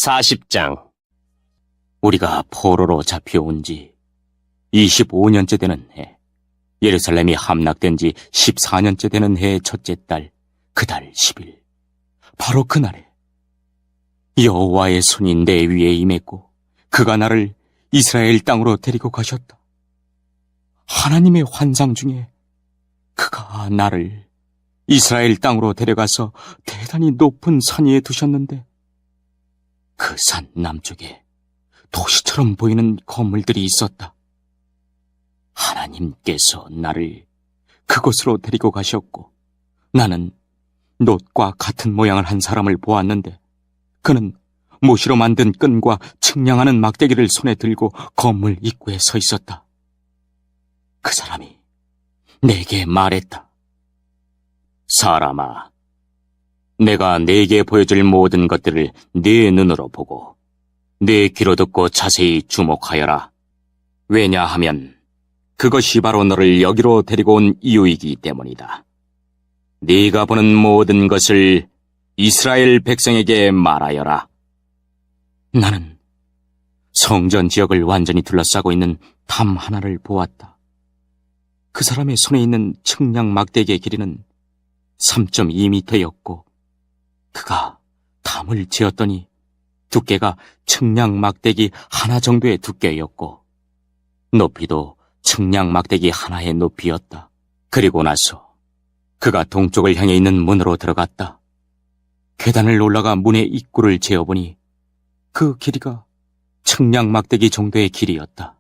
40장. 우리가 포로로 잡혀온 지 25년째 되는 해, 예루살렘이 함락된 지 14년째 되는 해의 첫째 달, 그 달 10일, 바로 그날에 여호와의 손이 내 위에 임했고 그가 나를 이스라엘 땅으로 데리고 가셨다. 하나님의 환상 중에 그가 나를 이스라엘 땅으로 데려가서 대단히 높은 산 위에 두셨는데, 그 산 남쪽에 도시처럼 보이는 건물들이 있었다. 하나님께서 나를 그곳으로 데리고 가셨고, 나는 놋과 같은 모양을 한 사람을 보았는데, 그는 모시로 만든 끈과 측량하는 막대기를 손에 들고 건물 입구에 서 있었다. 그 사람이 내게 말했다. 사람아, 내가 네게 보여줄 모든 것들을 네 눈으로 보고 네 귀로 듣고 자세히 주목하여라. 왜냐하면 그것이 바로 너를 여기로 데리고 온 이유이기 때문이다. 네가 보는 모든 것을 이스라엘 백성에게 말하여라. 나는 성전 지역을 완전히 둘러싸고 있는 담 하나를 보았다. 그 사람의 손에 있는 측량 막대기의 길이는 3.2m였고 그가 담을 재었더니 두께가 측량 막대기 하나 정도의 두께였고 높이도 측량 막대기 하나의 높이였다. 그리고 나서 그가 동쪽을 향해 있는 문으로 들어갔다. 계단을 올라가 문의 입구를 재어보니 그 길이가 측량 막대기 정도의 길이였다.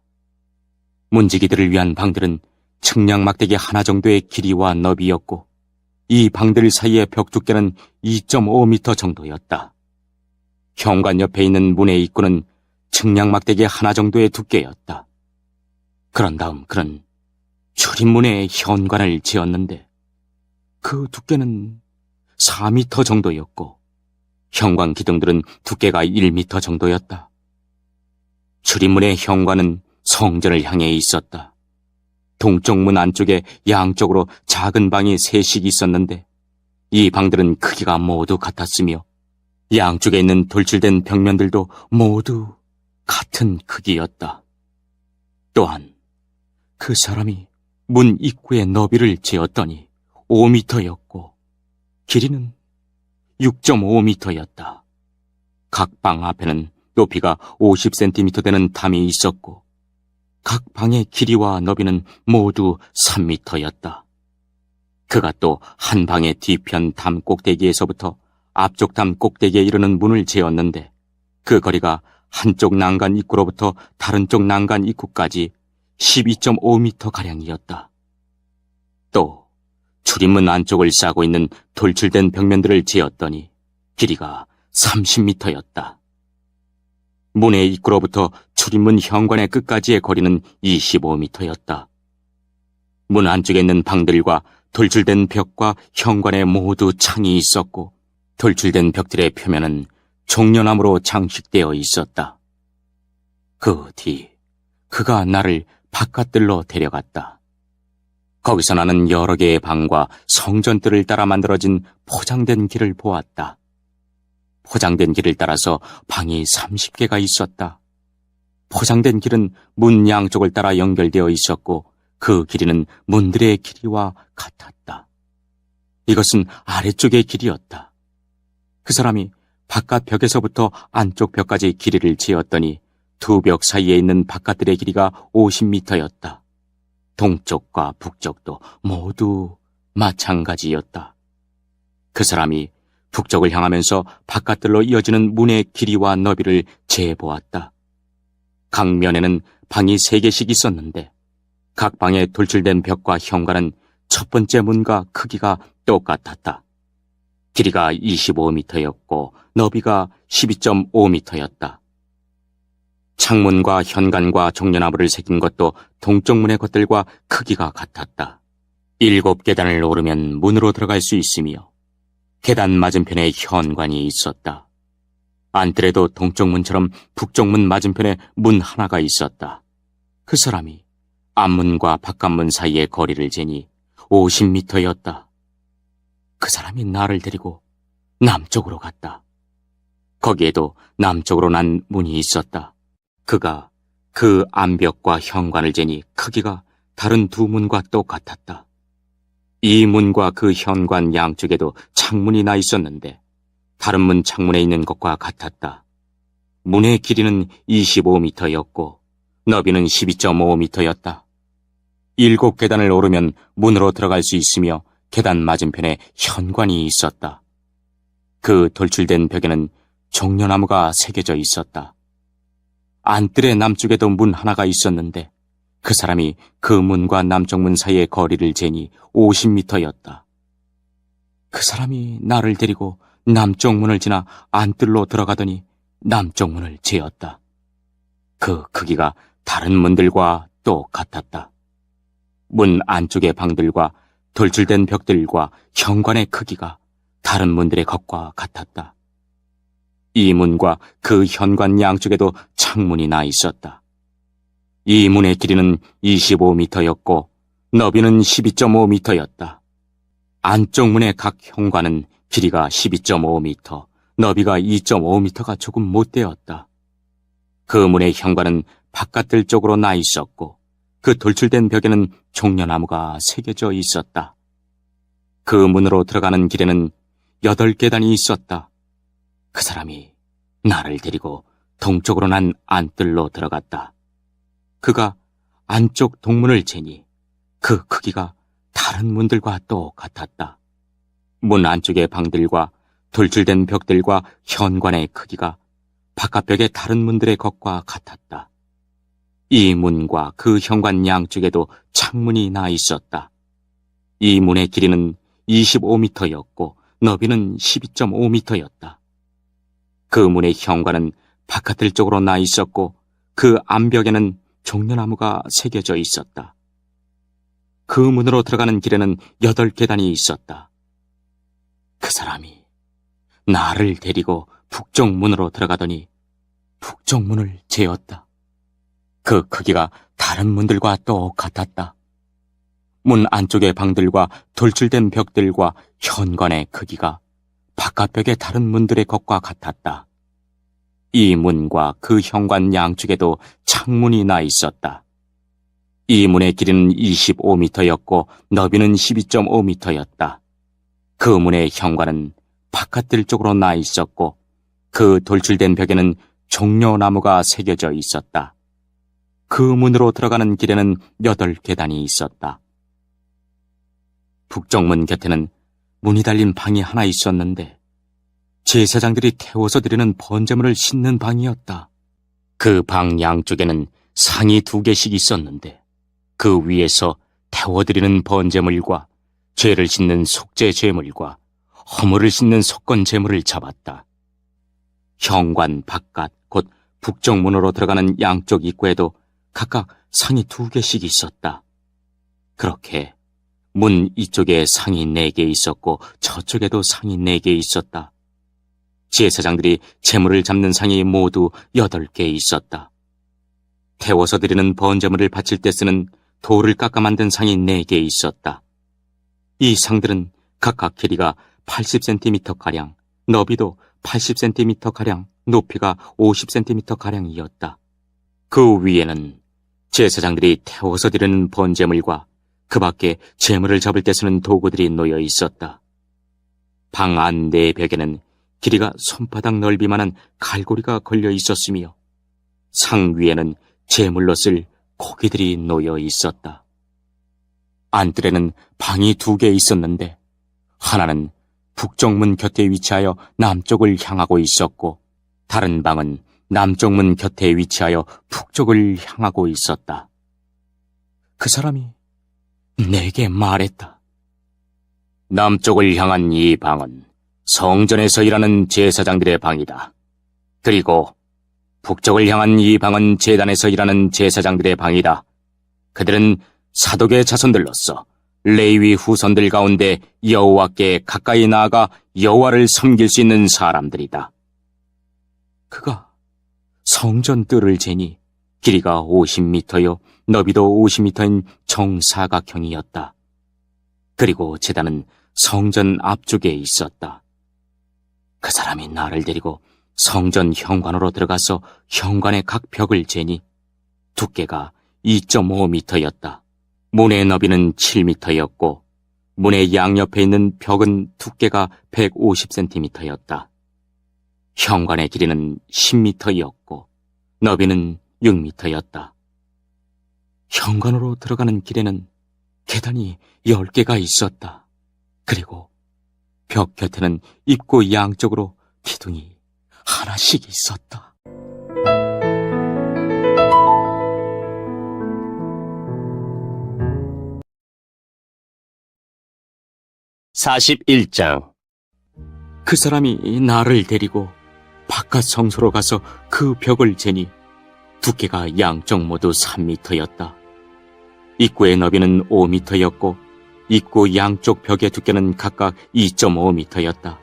문지기들을 위한 방들은 측량 막대기 하나 정도의 길이와 너비였고 이 방들 사이의 벽 두께는 2.5m 정도였다. 현관 옆에 있는 문의 입구는 측량 막대기 하나 정도의 두께였다. 그런 다음 그는 출입문에 현관을 지었는데 그 두께는 4m 정도였고 현관 기둥들은 두께가 1m 정도였다. 출입문의 현관은 성전을 향해 있었다. 동쪽 문 안쪽에 양쪽으로 작은 방이 셋씩 있었는데 이 방들은 크기가 모두 같았으며 양쪽에 있는 돌출된 벽면들도 모두 같은 크기였다. 또한 그 사람이 문 입구의 너비를 재었더니 5m였고 길이는 6.5m였다. 각 방 앞에는 높이가 50cm 되는 담이 있었고 각 방의 길이와 너비는 모두 3m였다. 그가 또 한 방의 뒤편 담 꼭대기에서부터 앞쪽 담 꼭대기에 이르는 문을 재었는데 그 거리가 한쪽 난간 입구로부터 다른 쪽 난간 입구까지 12.5m가량이었다. 또 출입문 안쪽을 싸고 있는 돌출된 벽면들을 재었더니 길이가 30m였다. 문의 입구로부터 출입문 현관의 끝까지의 거리는 25m였다. 문 안쪽에 있는 방들과 돌출된 벽과 현관에 모두 창이 있었고 돌출된 벽들의 표면은 종려나무로 장식되어 있었다. 그 뒤 그가 나를 바깥들로 데려갔다. 거기서 나는 여러 개의 방과 성전들을 따라 만들어진 포장된 길을 보았다. 포장된 길을 따라서 방이 30개가 있었다. 포장된 길은 문 양쪽을 따라 연결되어 있었고 그 길이는 문들의 길이와 같았다. 이것은 아래쪽의 길이었다. 그 사람이 바깥 벽에서부터 안쪽 벽까지 길이를 재었더니 두 벽 사이에 있는 바깥들의 길이가 50m였다. 동쪽과 북쪽도 모두 마찬가지였다. 그 사람이 북쪽을 향하면서 바깥들로 이어지는 문의 길이와 너비를 재보았다. 각 면에는 방이 3개씩 있었는데 각 방에 돌출된 벽과 현관은 첫 번째 문과 크기가 똑같았다. 길이가 25m였고 너비가 12.5m였다. 창문과 현관과 종려나무를 새긴 것도 동쪽 문의 것들과 크기가 같았다. 7계단을 오르면 문으로 들어갈 수 있으며 계단 맞은편에 현관이 있었다. 안뜰에도 동쪽 문처럼 북쪽 문 맞은편에 문 하나가 있었다. 그 사람이 앞문과 바깥문 사이의 거리를 재니 50m였다. 그 사람이 나를 데리고 남쪽으로 갔다. 거기에도 남쪽으로 난 문이 있었다. 그가 그 암벽과 현관을 재니 크기가 다른 두 문과 똑같았다. 이 문과 그 현관 양쪽에도 창문이 나 있었는데 다른 문 창문에 있는 것과 같았다. 문의 길이는 25m였고 너비는 12.5m였다. 7계단을 오르면 문으로 들어갈 수 있으며 계단 맞은편에 현관이 있었다. 그 돌출된 벽에는 종려나무가 새겨져 있었다. 안뜰의 남쪽에도 문 하나가 있었는데 그 사람이 그 문과 남쪽 문 사이의 거리를 재니 50m였다. 그 사람이 나를 데리고 남쪽 문을 지나 안뜰로 들어가더니 남쪽 문을 재었다. 그 크기가 다른 문들과 똑같았다. 문 안쪽의 방들과 돌출된 벽들과 현관의 크기가 다른 문들의 것과 같았다. 이 문과 그 현관 양쪽에도 창문이 나 있었다. 이 문의 길이는 25m였고 너비는 12.5m였다. 안쪽 문의 각 현관은 길이가 12.5m, 너비가 2.5m가 조금 못되었다. 그 문의 현관은 바깥들 쪽으로 나 있었고 그 돌출된 벽에는 종려나무가 새겨져 있었다. 그 문으로 들어가는 길에는 8계단이 있었다. 그 사람이 나를 데리고 동쪽으로 난 안뜰로 들어갔다. 그가 안쪽 동문을 재니 그 크기가 다른 문들과 똑같았다. 문 안쪽의 방들과 돌출된 벽들과 현관의 크기가 바깥벽의 다른 문들의 것과 같았다. 이 문과 그 현관 양쪽에도 창문이 나 있었다. 이 문의 길이는 25m였고 너비는 12.5m였다. 그 문의 현관은 바깥들 쪽으로 나 있었고 그 암벽에는 종려나무가 새겨져 있었다. 그 문으로 들어가는 길에는 8계단이 있었다. 그 사람이 나를 데리고 북쪽 문으로 들어가더니 북쪽 문을 재었다. 그 크기가 다른 문들과 똑같았다. 문 안쪽의 방들과 돌출된 벽들과 현관의 크기가 바깥벽의 다른 문들의 것과 같았다. 이 문과 그 현관 양쪽에도 창문이 나 있었다. 이 문의 길이는 25m였고 너비는 12.5m였다. 그 문의 현관은 바깥들 쪽으로 나 있었고 그 돌출된 벽에는 종려나무가 새겨져 있었다. 그 문으로 들어가는 길에는 8계단이 있었다. 북쪽 문 곁에는 문이 달린 방이 하나 있었는데 제사장들이 태워서 드리는 번제물을 싣는 방이었다. 그 방 양쪽에는 상이 2개씩 있었는데 그 위에서 태워드리는 번제물과 죄를 씻는 속죄 제물과 허물을 씻는 속건 제물을 잡았다. 현관 바깥 곧 북쪽 문으로 들어가는 양쪽 입구에도 각각 상이 2개씩 있었다. 그렇게 문 이쪽에 상이 4개 있었고 저쪽에도 상이 4개 있었다. 제사장들이 제물을 잡는 상이 모두 8개 있었다. 태워서 드리는 번제물을 바칠 때 쓰는 돌을 깎아 만든 상이 4개 있었다. 이 상들은 각각 길이가 80cm가량, 너비도 80cm가량, 높이가 50cm가량이었다. 그 위에는 제사장들이 태워서 드리는 번제물과 그 밖에 제물을 잡을 때 쓰는 도구들이 놓여 있었다. 방 안 내벽에는 길이가 손바닥 넓이만한 갈고리가 걸려 있었으며 상 위에는 제물로 쓸 고기들이 놓여 있었다. 안뜰에는 방이 2개 있었는데 하나는 북쪽 문 곁에 위치하여 남쪽을 향하고 있었고 다른 방은 남쪽 문 곁에 위치하여 북쪽을 향하고 있었다. 그 사람이 내게 말했다. 남쪽을 향한 이 방은 성전에서 일하는 제사장들의 방이다. 그리고 북쪽을 향한 이 방은 제단에서 일하는 제사장들의 방이다. 그들은 사독의 자손들로서 레위 후손들 가운데 여호와께 가까이 나아가 여호와를 섬길 수 있는 사람들이다. 그가 성전 뜰을 재니 길이가 50m요 너비도 50m인 정사각형이었다. 그리고 제단은 성전 앞쪽에 있었다. 그 사람이 나를 데리고 성전 현관으로 들어가서 현관의 각 벽을 재니 두께가 2.5m였다. 문의 너비는 7m였고 문의 양옆에 있는 벽은 두께가 150cm였다. 현관의 길이는 10m였고 너비는 6m였다. 현관으로 들어가는 길에는 계단이 10개가 있었다. 그리고 벽 곁에는 입구 양쪽으로 기둥이 하나씩 있었다. (41장) 그 사람이 나를 데리고 바깥 성소로 가서 그 벽을 재니 두께가 양쪽 모두 3m였다. 입구의 너비는 5m였고 입구 양쪽 벽의 두께는 각각 2.5m였다.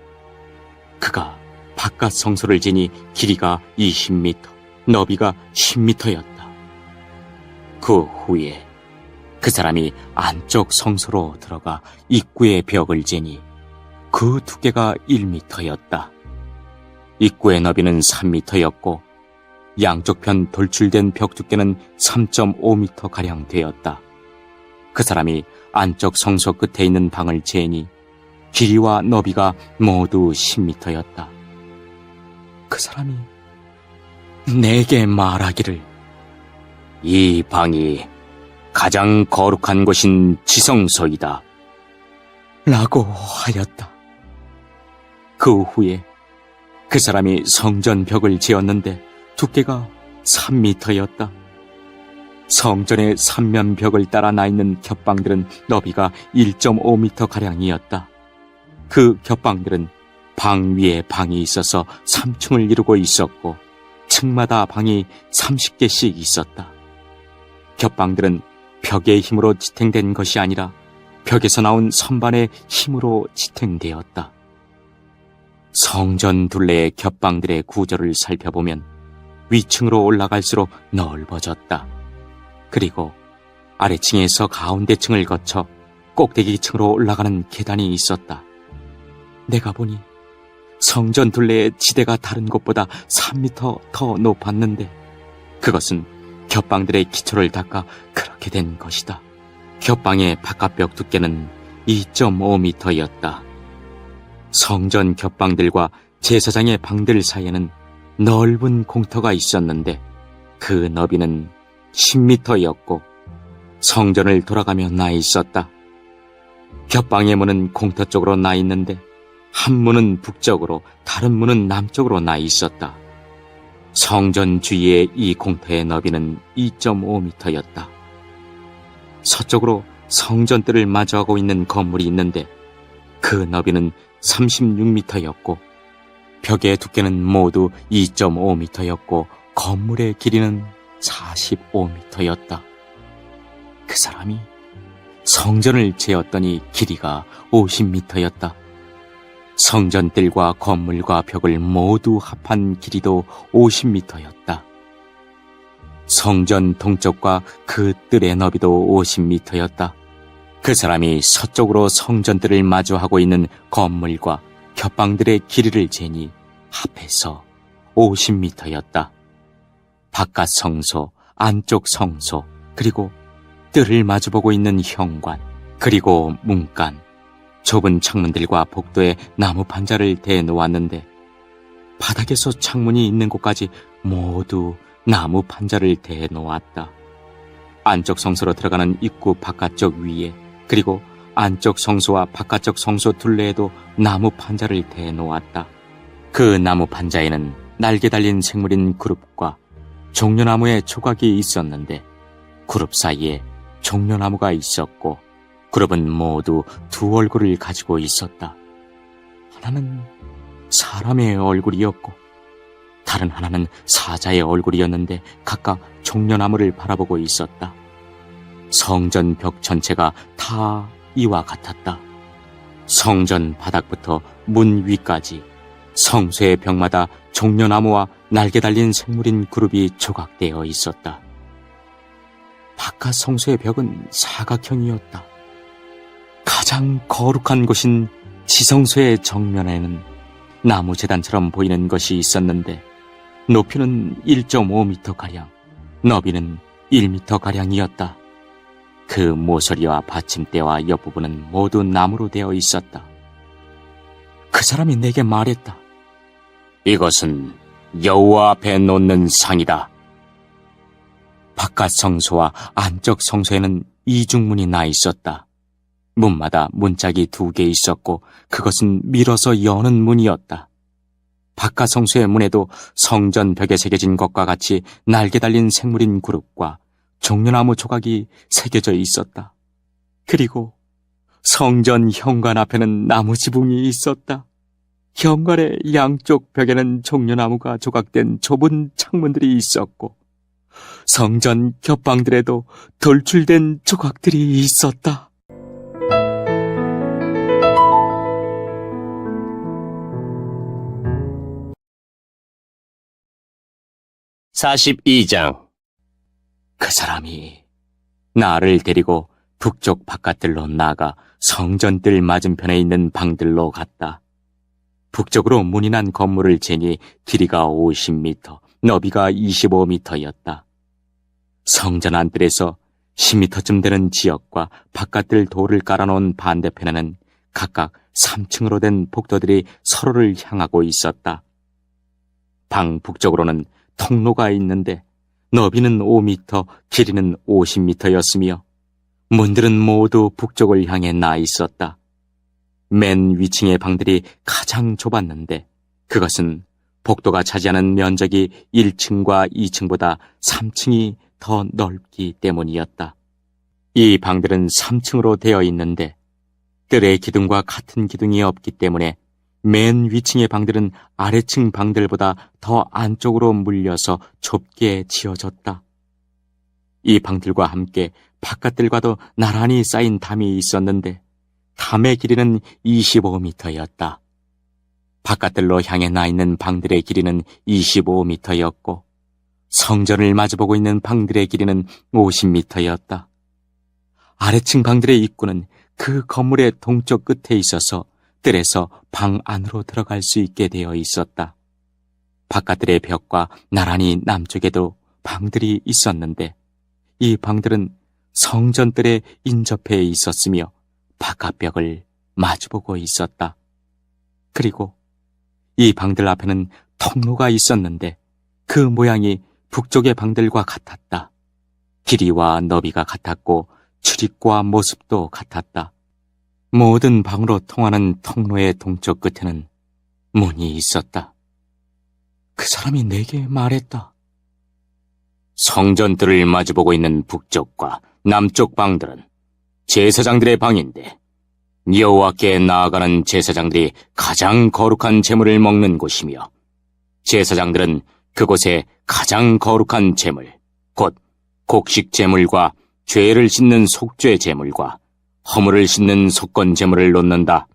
그가 바깥 성소를 지니 길이가 20m, 너비가 10m였다. 그 후에 그 사람이 안쪽 성소로 들어가 입구의 벽을 재니 그 두께가 1m였다. 입구의 너비는 3m였고 양쪽 편 돌출된 벽 두께는 3.5m가량 되었다. 그 사람이 안쪽 성소 끝에 있는 방을 재니 길이와 너비가 모두 10m였다. 그 사람이 내게 말하기를 이 방이 가장 거룩한 곳인 지성소이다 라고 하였다. 그 후에 그 사람이 성전 벽을 재었는데 두께가 3m였다. 성전의 3면 벽을 따라 나 있는 겹방들은 너비가 1.5m가량이었다. 그 겹방들은 방 위에 방이 있어서 3층을 이루고 있었고 층마다 방이 30개씩 있었다. 겹방들은 벽의 힘으로 지탱된 것이 아니라 벽에서 나온 선반의 힘으로 지탱되었다. 성전 둘레의 겹방들의 구조를 살펴보면 위층으로 올라갈수록 넓어졌다. 그리고 아래층에서 가운데층을 거쳐 꼭대기층으로 올라가는 계단이 있었다. 내가 보니 성전 둘레의 지대가 다른 곳보다 3m 더 높았는데 그것은 겹방들의 기초를 닦아 그렇게 된 것이다. 겹방의 바깥벽 두께는 2.5m였다. 성전 겹방들과 제사장의 방들 사이에는 넓은 공터가 있었는데 그 너비는 10m였고 성전을 돌아가며 나 있었다. 겹방의 문은 공터 쪽으로 나 있는데 한 문은 북쪽으로 다른 문은 남쪽으로 나 있었다. 성전 주위의 이 공터의 너비는 2.5m였다. 서쪽으로 성전뜰을 마주하고 있는 건물이 있는데 그 너비는 36m였고 벽의 두께는 모두 2.5m였고 건물의 길이는 45m였다. 그 사람이 성전을 재었더니 길이가 50m였다. 성전뜰과 건물과 벽을 모두 합한 길이도 50m였다. 성전 동쪽과 그 뜰의 너비도 50m였다. 그 사람이 서쪽으로 성전뜰을 마주하고 있는 건물과 겹방들의 길이를 재니 합해서 50m였다. 바깥 성소, 안쪽 성소, 그리고 뜰을 마주보고 있는 현관, 그리고 문간, 좁은 창문들과 복도에 나무 판자를 대놓았는데 바닥에서 창문이 있는 곳까지 모두 나무 판자를 대놓았다. 안쪽 성소로 들어가는 입구 바깥쪽 위에 그리고 안쪽 성소와 바깥쪽 성소 둘레에도 나무 판자를 대놓았다. 그 나무 판자에는 날개 달린 생물인 구룹과 종려나무의 조각이 있었는데 구룹 사이에 종려나무가 있었고 그룹은 모두 두 얼굴을 가지고 있었다. 하나는 사람의 얼굴이었고 다른 하나는 사자의 얼굴이었는데 각각 종려나무를 바라보고 있었다. 성전 벽 전체가 다 이와 같았다. 성전 바닥부터 문 위까지 성소의 벽마다 종려나무와 날개 달린 생물인 그룹이 조각되어 있었다. 바깥 성소의 벽은 사각형이었다. 가장 거룩한 곳인 지성소의 정면에는 나무 재단처럼 보이는 것이 있었는데 높이는 1.5m가량, 너비는 1m가량이었다. 그 모서리와 받침대와 옆부분은 모두 나무로 되어 있었다. 그 사람이 내게 말했다. 이것은 여호와 앞에 놓는 상이다. 바깥 성소와 안쪽 성소에는 이중문이 나 있었다. 문마다 문짝이 2개 있었고 그것은 밀어서 여는 문이었다. 바깥 성소의 문에도 성전 벽에 새겨진 것과 같이 날개 달린 생물인 그룹과 종려나무 조각이 새겨져 있었다. 그리고 성전 현관 앞에는 나무 지붕이 있었다. 현관의 양쪽 벽에는 종려나무가 조각된 좁은 창문들이 있었고 성전 겹방들에도 돌출된 조각들이 있었다. 42장. 그 사람이 나를 데리고 북쪽 바깥들로 나가 성전뜰 맞은편에 있는 방들로 갔다. 북쪽으로 문이 난 건물을 재니 길이가 50m, 너비가 25m였다. 성전 안뜰에서 10m쯤 되는 지역과 바깥들 돌을 깔아놓은 반대편에는 각각 3층으로 된 복도들이 서로를 향하고 있었다. 방 북쪽으로는 통로가 있는데 너비는 5m, 길이는 50m였으며 문들은 모두 북쪽을 향해 나 있었다. 맨 위층의 방들이 가장 좁았는데 그것은 복도가 차지하는 면적이 1층과 2층보다 3층이 더 넓기 때문이었다. 이 방들은 3층으로 되어 있는데 뜰의 기둥과 같은 기둥이 없기 때문에 맨 위층의 방들은 아래층 방들보다 더 안쪽으로 물려서 좁게 지어졌다. 이 방들과 함께 바깥들과도 나란히 쌓인 담이 있었는데 담의 길이는 25m였다. 바깥들로 향해 나 있는 방들의 길이는 25m였고 성전을 마주보고 있는 방들의 길이는 50m였다. 아래층 방들의 입구는 그 건물의 동쪽 끝에 있어서 뜰에서 방 안으로 들어갈 수 있게 되어 있었다. 바깥들의 벽과 나란히 남쪽에도 방들이 있었는데 이 방들은 성전뜰에 인접해 있었으며 바깥벽을 마주보고 있었다. 그리고 이 방들 앞에는 통로가 있었는데 그 모양이 북쪽의 방들과 같았다. 길이와 너비가 같았고 출입과 모습도 같았다. 모든 방으로 통하는 통로의 동쪽 끝에는 문이 있었다. 그 사람이 내게 말했다. 성전뜰을 마주보고 있는 북쪽과 남쪽 방들은 제사장들의 방인데 여호와께 나아가는 제사장들이 가장 거룩한 제물을 먹는 곳이며 제사장들은 그곳에 가장 거룩한 제물, 곧 곡식 제물과 죄를 씻는 속죄 제물과 허물을 씻는 속건 제물을 놓는다.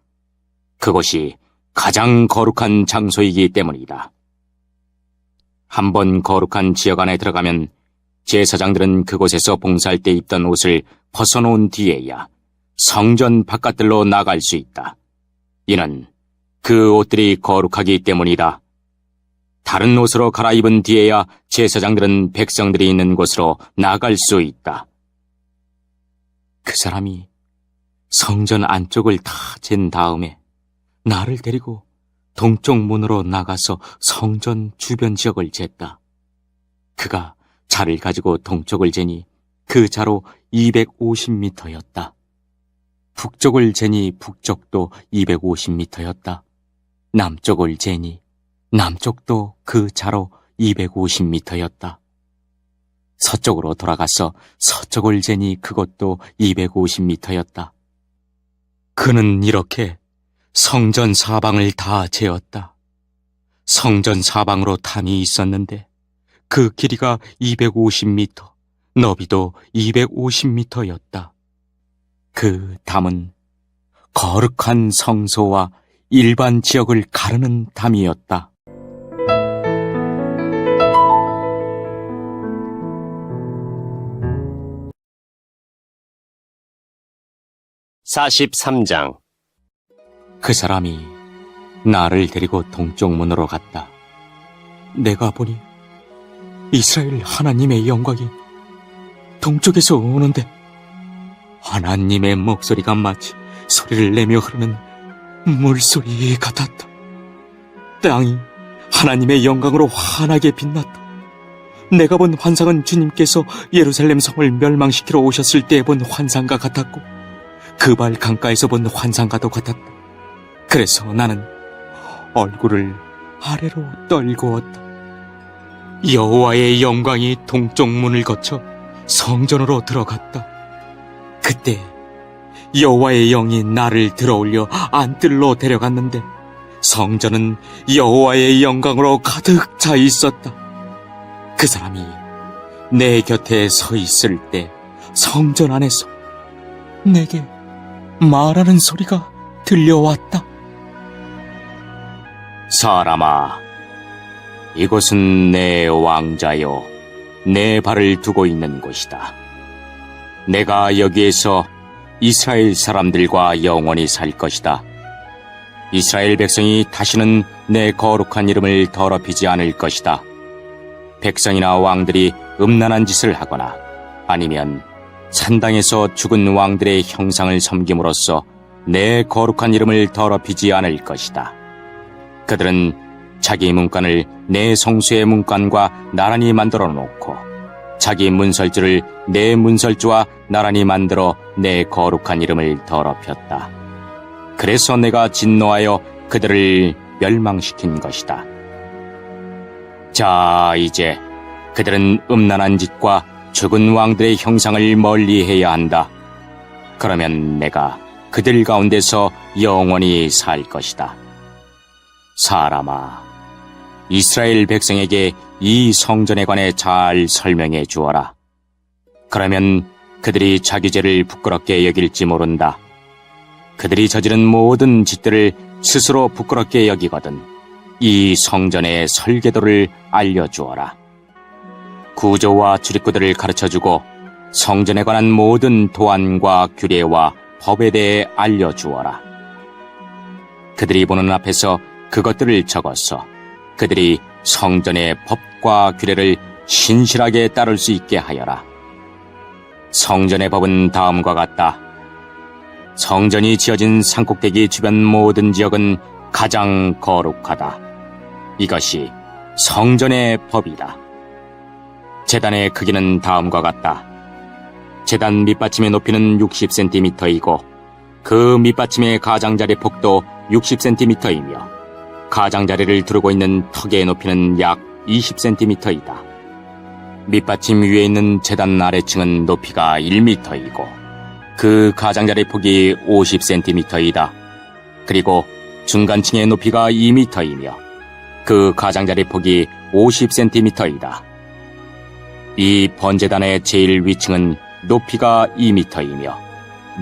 그것이 가장 거룩한 장소이기 때문이다. 한번 거룩한 지역 안에 들어가면 제사장들은 그곳에서 봉사할 때 입던 옷을 벗어놓은 뒤에야 성전 바깥들로 나갈 수 있다. 이는 그 옷들이 거룩하기 때문이다. 다른 옷으로 갈아입은 뒤에야 제사장들은 백성들이 있는 곳으로 나갈 수 있다. 그 사람이 성전 안쪽을 다 잰 다음에 나를 데리고 동쪽 문으로 나가서 성전 주변 지역을 쟀다. 그가 자를 가지고 동쪽을 재니 그 자로 250m였다. 북쪽을 재니 북쪽도 250m였다. 남쪽을 재니 남쪽도 그 자로 250m였다. 서쪽으로 돌아가서 서쪽을 재니 그것도 250m였다. 그는 이렇게 성전 사방을 다 재었다. 성전 사방으로 담이 있었는데 그 길이가 250m, 너비도 250m였다. 그 담은 거룩한 성소와 일반 지역을 가르는 담이었다. 43장. 그 사람이 나를 데리고 동쪽 문으로 갔다. 내가 보니 이스라엘 하나님의 영광이 동쪽에서 오는데 하나님의 목소리가 마치 소리를 내며 흐르는 물소리 같았다. 땅이 하나님의 영광으로 환하게 빛났다. 내가 본 환상은 주님께서 예루살렘 성을 멸망시키러 오셨을 때 본 환상과 같았고 그발 강가에서 본 환상과도 같았다. 그래서 나는 얼굴을 아래로 떨구었다. 여호와의 영광이 동쪽 문을 거쳐 성전으로 들어갔다. 그때 여호와의 영이 나를 들어올려 안뜰로 데려갔는데 성전은 여호와의 영광으로 가득 차 있었다. 그 사람이 내 곁에 서 있을 때 성전 안에서 내게 말하는 소리가 들려왔다. 사람아, 이곳은 내 왕자요, 내 발을 두고 있는 곳이다. 내가 여기에서 이스라엘 사람들과 영원히 살 것이다. 이스라엘 백성이 다시는 내 거룩한 이름을 더럽히지 않을 것이다. 백성이나 왕들이 음란한 짓을 하거나 아니면 산당에서 죽은 왕들의 형상을 섬김으로써 내 거룩한 이름을 더럽히지 않을 것이다. 그들은 자기 문간을 내 성소의 문간과 나란히 만들어 놓고 자기 문설주를 내 문설주와 나란히 만들어 내 거룩한 이름을 더럽혔다. 그래서 내가 진노하여 그들을 멸망시킨 것이다. 자, 이제 그들은 음란한 짓과 죽은 왕들의 형상을 멀리해야 한다. 그러면 내가 그들 가운데서 영원히 살 것이다. 사람아, 이스라엘 백성에게 이 성전에 관해 잘 설명해 주어라. 그러면 그들이 자기 죄를 부끄럽게 여길지 모른다. 그들이 저지른 모든 짓들을 스스로 부끄럽게 여기거든 이 성전의 설계도를 알려주어라. 구조와 출입구들을 가르쳐주고 성전에 관한 모든 도안과 규례와 법에 대해 알려주어라. 그들이 보는 앞에서 그것들을 적어서 그들이 성전의 법과 규례를 신실하게 따를 수 있게 하여라. 성전의 법은 다음과 같다. 성전이 지어진 산꼭대기 주변 모든 지역은 가장 거룩하다. 이것이 성전의 법이다. 제단의 크기는 다음과 같다. 제단 밑받침의 높이는 60cm이고 그 밑받침의 가장자리 폭도 60cm이며 가장자리를 두르고 있는 턱의 높이는 약 20cm이다. 밑받침 위에 있는 제단 아래층은 높이가 1m이고 그 가장자리 폭이 50cm이다. 그리고 중간층의 높이가 2m이며 그 가장자리 폭이 50cm이다. 이 번제단의 제일 위층은 높이가 2m이며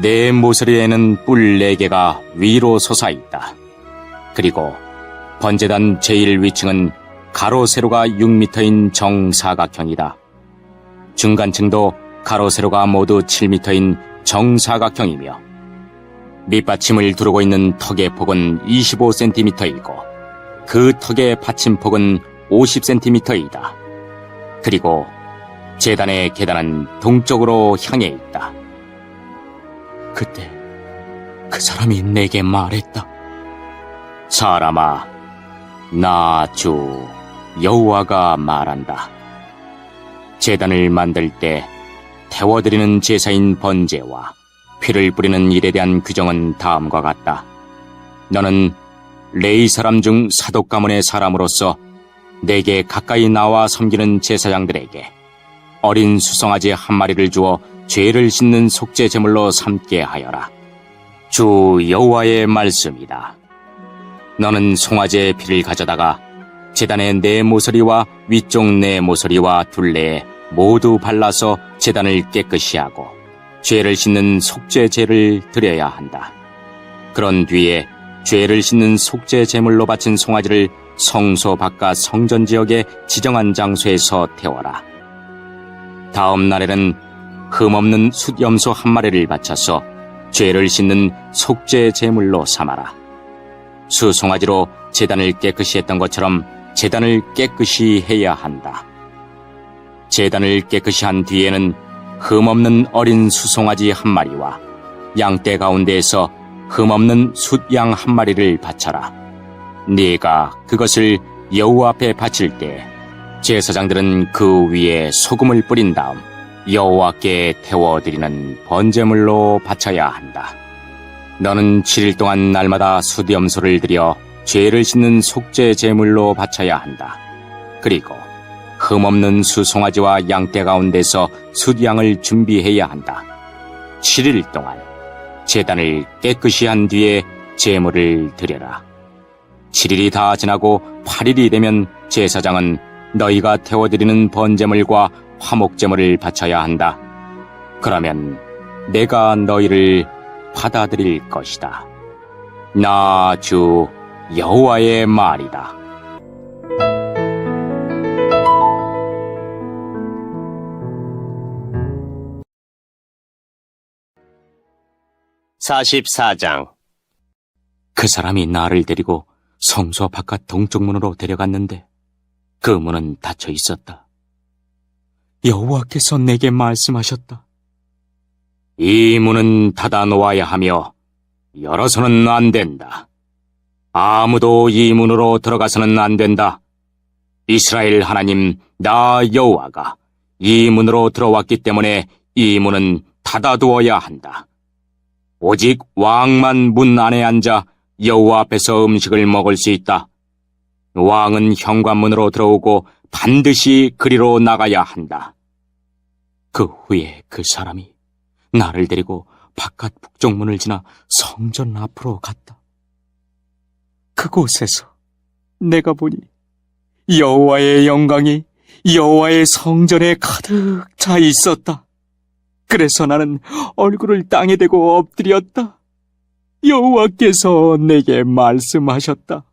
네 모서리에는 뿔 4개가 위로 솟아있다. 그리고 번제단 제일 위층은 가로 세로가 6m인 정사각형이다. 중간층도 가로 세로가 모두 7m인 정사각형이며 밑받침을 두르고 있는 턱의 폭은 25cm이고 그 턱의 받침폭은 50cm이다. 그리고 제단의 계단은 동쪽으로 향해 있다. 그때 그 사람이 내게 말했다. 사람아, 나 주 여호와가 말한다. 제단을 만들 때 태워드리는 제사인 번제와 피를 뿌리는 일에 대한 규정은 다음과 같다. 너는 레위 사람 중 사독 가문의 사람으로서 내게 가까이 나와 섬기는 제사장들에게 어린 수송아지 한 마리를 주어 죄를 씻는 속죄 제물로 삼게 하여라. 주 여호와의 말씀이다. 너는 송아지의 피를 가져다가 제단의 네 모서리와 위쪽 네 모서리와 둘레에 모두 발라서 제단을 깨끗이 하고 죄를 씻는 속죄제를 드려야 한다. 그런 뒤에 죄를 씻는 속죄 제물로 바친 송아지를 성소 바깥 성전 지역의 지정한 장소에서 태워라. 다음 날에는 흠없는 숫염소 한 마리를 바쳐서 죄를 씻는 속죄 제물로 삼아라. 수송아지로 제단을 깨끗이 했던 것처럼 제단을 깨끗이 해야 한다. 제단을 깨끗이 한 뒤에는 흠없는 어린 수송아지 한 마리와 양떼 가운데에서 흠없는 숫양 한 마리를 바쳐라. 네가 그것을 여호와 앞에 바칠 때 제사장들은 그 위에 소금을 뿌린 다음 여호와께 태워드리는 번제물로 바쳐야 한다. 너는 7일 동안 날마다 수염소를 들여 죄를 씻는 속죄 제물로 바쳐야 한다. 그리고 흠없는 수송아지와 양떼 가운데서 숫양을 준비해야 한다. 7일 동안 제단을 깨끗이 한 뒤에 제물을 드려라. 7일이 다 지나고 8일이 되면 제사장은 너희가 태워드리는 번제물과 화목제물을 바쳐야 한다. 그러면 내가 너희를 받아들일 것이다. 나 주 여호와의 말이다. (44장) 그 사람이 나를 데리고 성소 바깥 동쪽 문으로 데려갔는데 그 문은 닫혀 있었다. 여호와께서 내게 말씀하셨다. 이 문은 닫아 놓아야 하며 열어서는 안 된다. 아무도 이 문으로 들어가서는 안 된다. 이스라엘 하나님 나 여호와가 이 문으로 들어왔기 때문에 이 문은 닫아두어야 한다. 오직 왕만 문 안에 앉아 여호와 앞에서 음식을 먹을 수 있다. 왕은 현관문으로 들어오고 반드시 그리로 나가야 한다. 그 후에 그 사람이 나를 데리고 바깥 북쪽 문을 지나 성전 앞으로 갔다. 그곳에서 내가 보니 여호와의 영광이 여호와의 성전에 가득 차 있었다. 그래서 나는 얼굴을 땅에 대고 엎드렸다. 여호와께서 내게 말씀하셨다.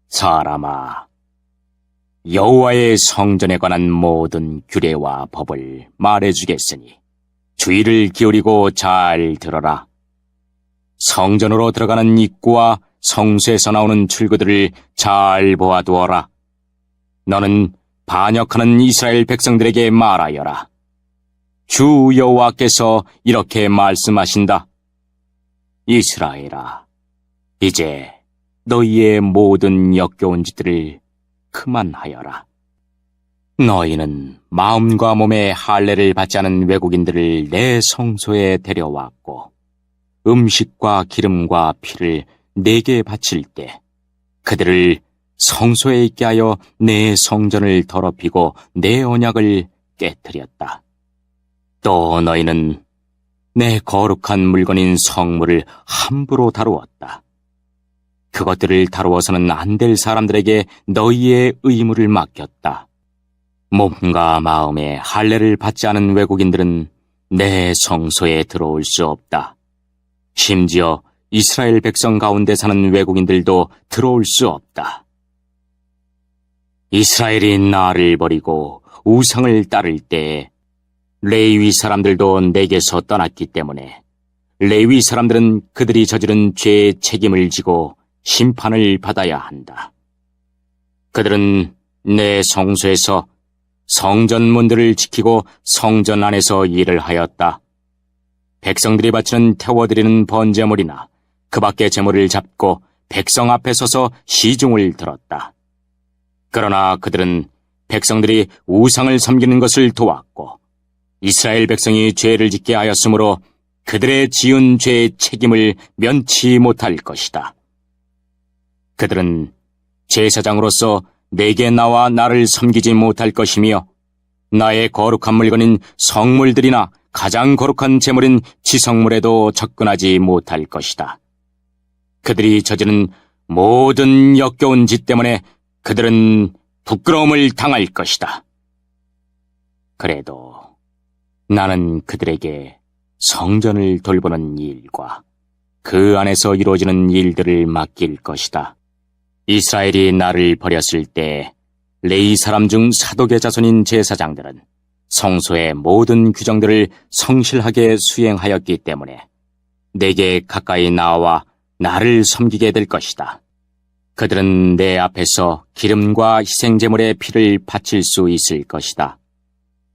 사람아, 여호와의 성전에 관한 모든 규례와 법을 말해주겠으니 주의를 기울이고 잘 들어라. 성전으로 들어가는 입구와 성소에서 나오는 출구들을 잘 보아두어라. 너는 반역하는 이스라엘 백성들에게 말하여라. 주 여호와께서 이렇게 말씀하신다. 이스라엘아, 이제 너희의 모든 역겨운 짓들을 그만하여라. 너희는 마음과 몸에 할례를 받지 않은 외국인들을 내 성소에 데려왔고 음식과 기름과 피를 내게 바칠 때 그들을 성소에 있게 하여 내 성전을 더럽히고 내 언약을 깨뜨렸다. 또 너희는 내 거룩한 물건인 성물을 함부로 다루었다. 그것들을 다루어서는 안 될 사람들에게 너희의 의무를 맡겼다. 몸과 마음에 할례를 받지 않은 외국인들은 내 성소에 들어올 수 없다. 심지어 이스라엘 백성 가운데 사는 외국인들도 들어올 수 없다. 이스라엘이 나를 버리고 우상을 따를 때 레위 사람들도 내게서 떠났기 때문에 레위 사람들은 그들이 저지른 죄의 책임을 지고 심판을 받아야 한다. 그들은 내 성소에서 성전 문들을 지키고 성전 안에서 일을 하였다. 백성들이 바치는 태워드리는 번제물이나 그 밖의 제물을 잡고 백성 앞에 서서 시중을 들었다. 그러나 그들은 백성들이 우상을 섬기는 것을 도왔고 이스라엘 백성이 죄를 짓게 하였으므로 그들의 지은 죄의 책임을 면치 못할 것이다. 그들은 제사장으로서 내게 나와 나를 섬기지 못할 것이며 나의 거룩한 물건인 성물들이나 가장 거룩한 제물인 지성물에도 접근하지 못할 것이다. 그들이 저지른 모든 역겨운 짓 때문에 그들은 부끄러움을 당할 것이다. 그래도 나는 그들에게 성전을 돌보는 일과 그 안에서 이루어지는 일들을 맡길 것이다. 이스라엘이 나를 버렸을 때 레위 사람 중 사독의 자손인 제사장들은 성소의 모든 규정들을 성실하게 수행하였기 때문에 내게 가까이 나와 나를 섬기게 될 것이다. 그들은 내 앞에서 기름과 희생제물의 피를 바칠 수 있을 것이다.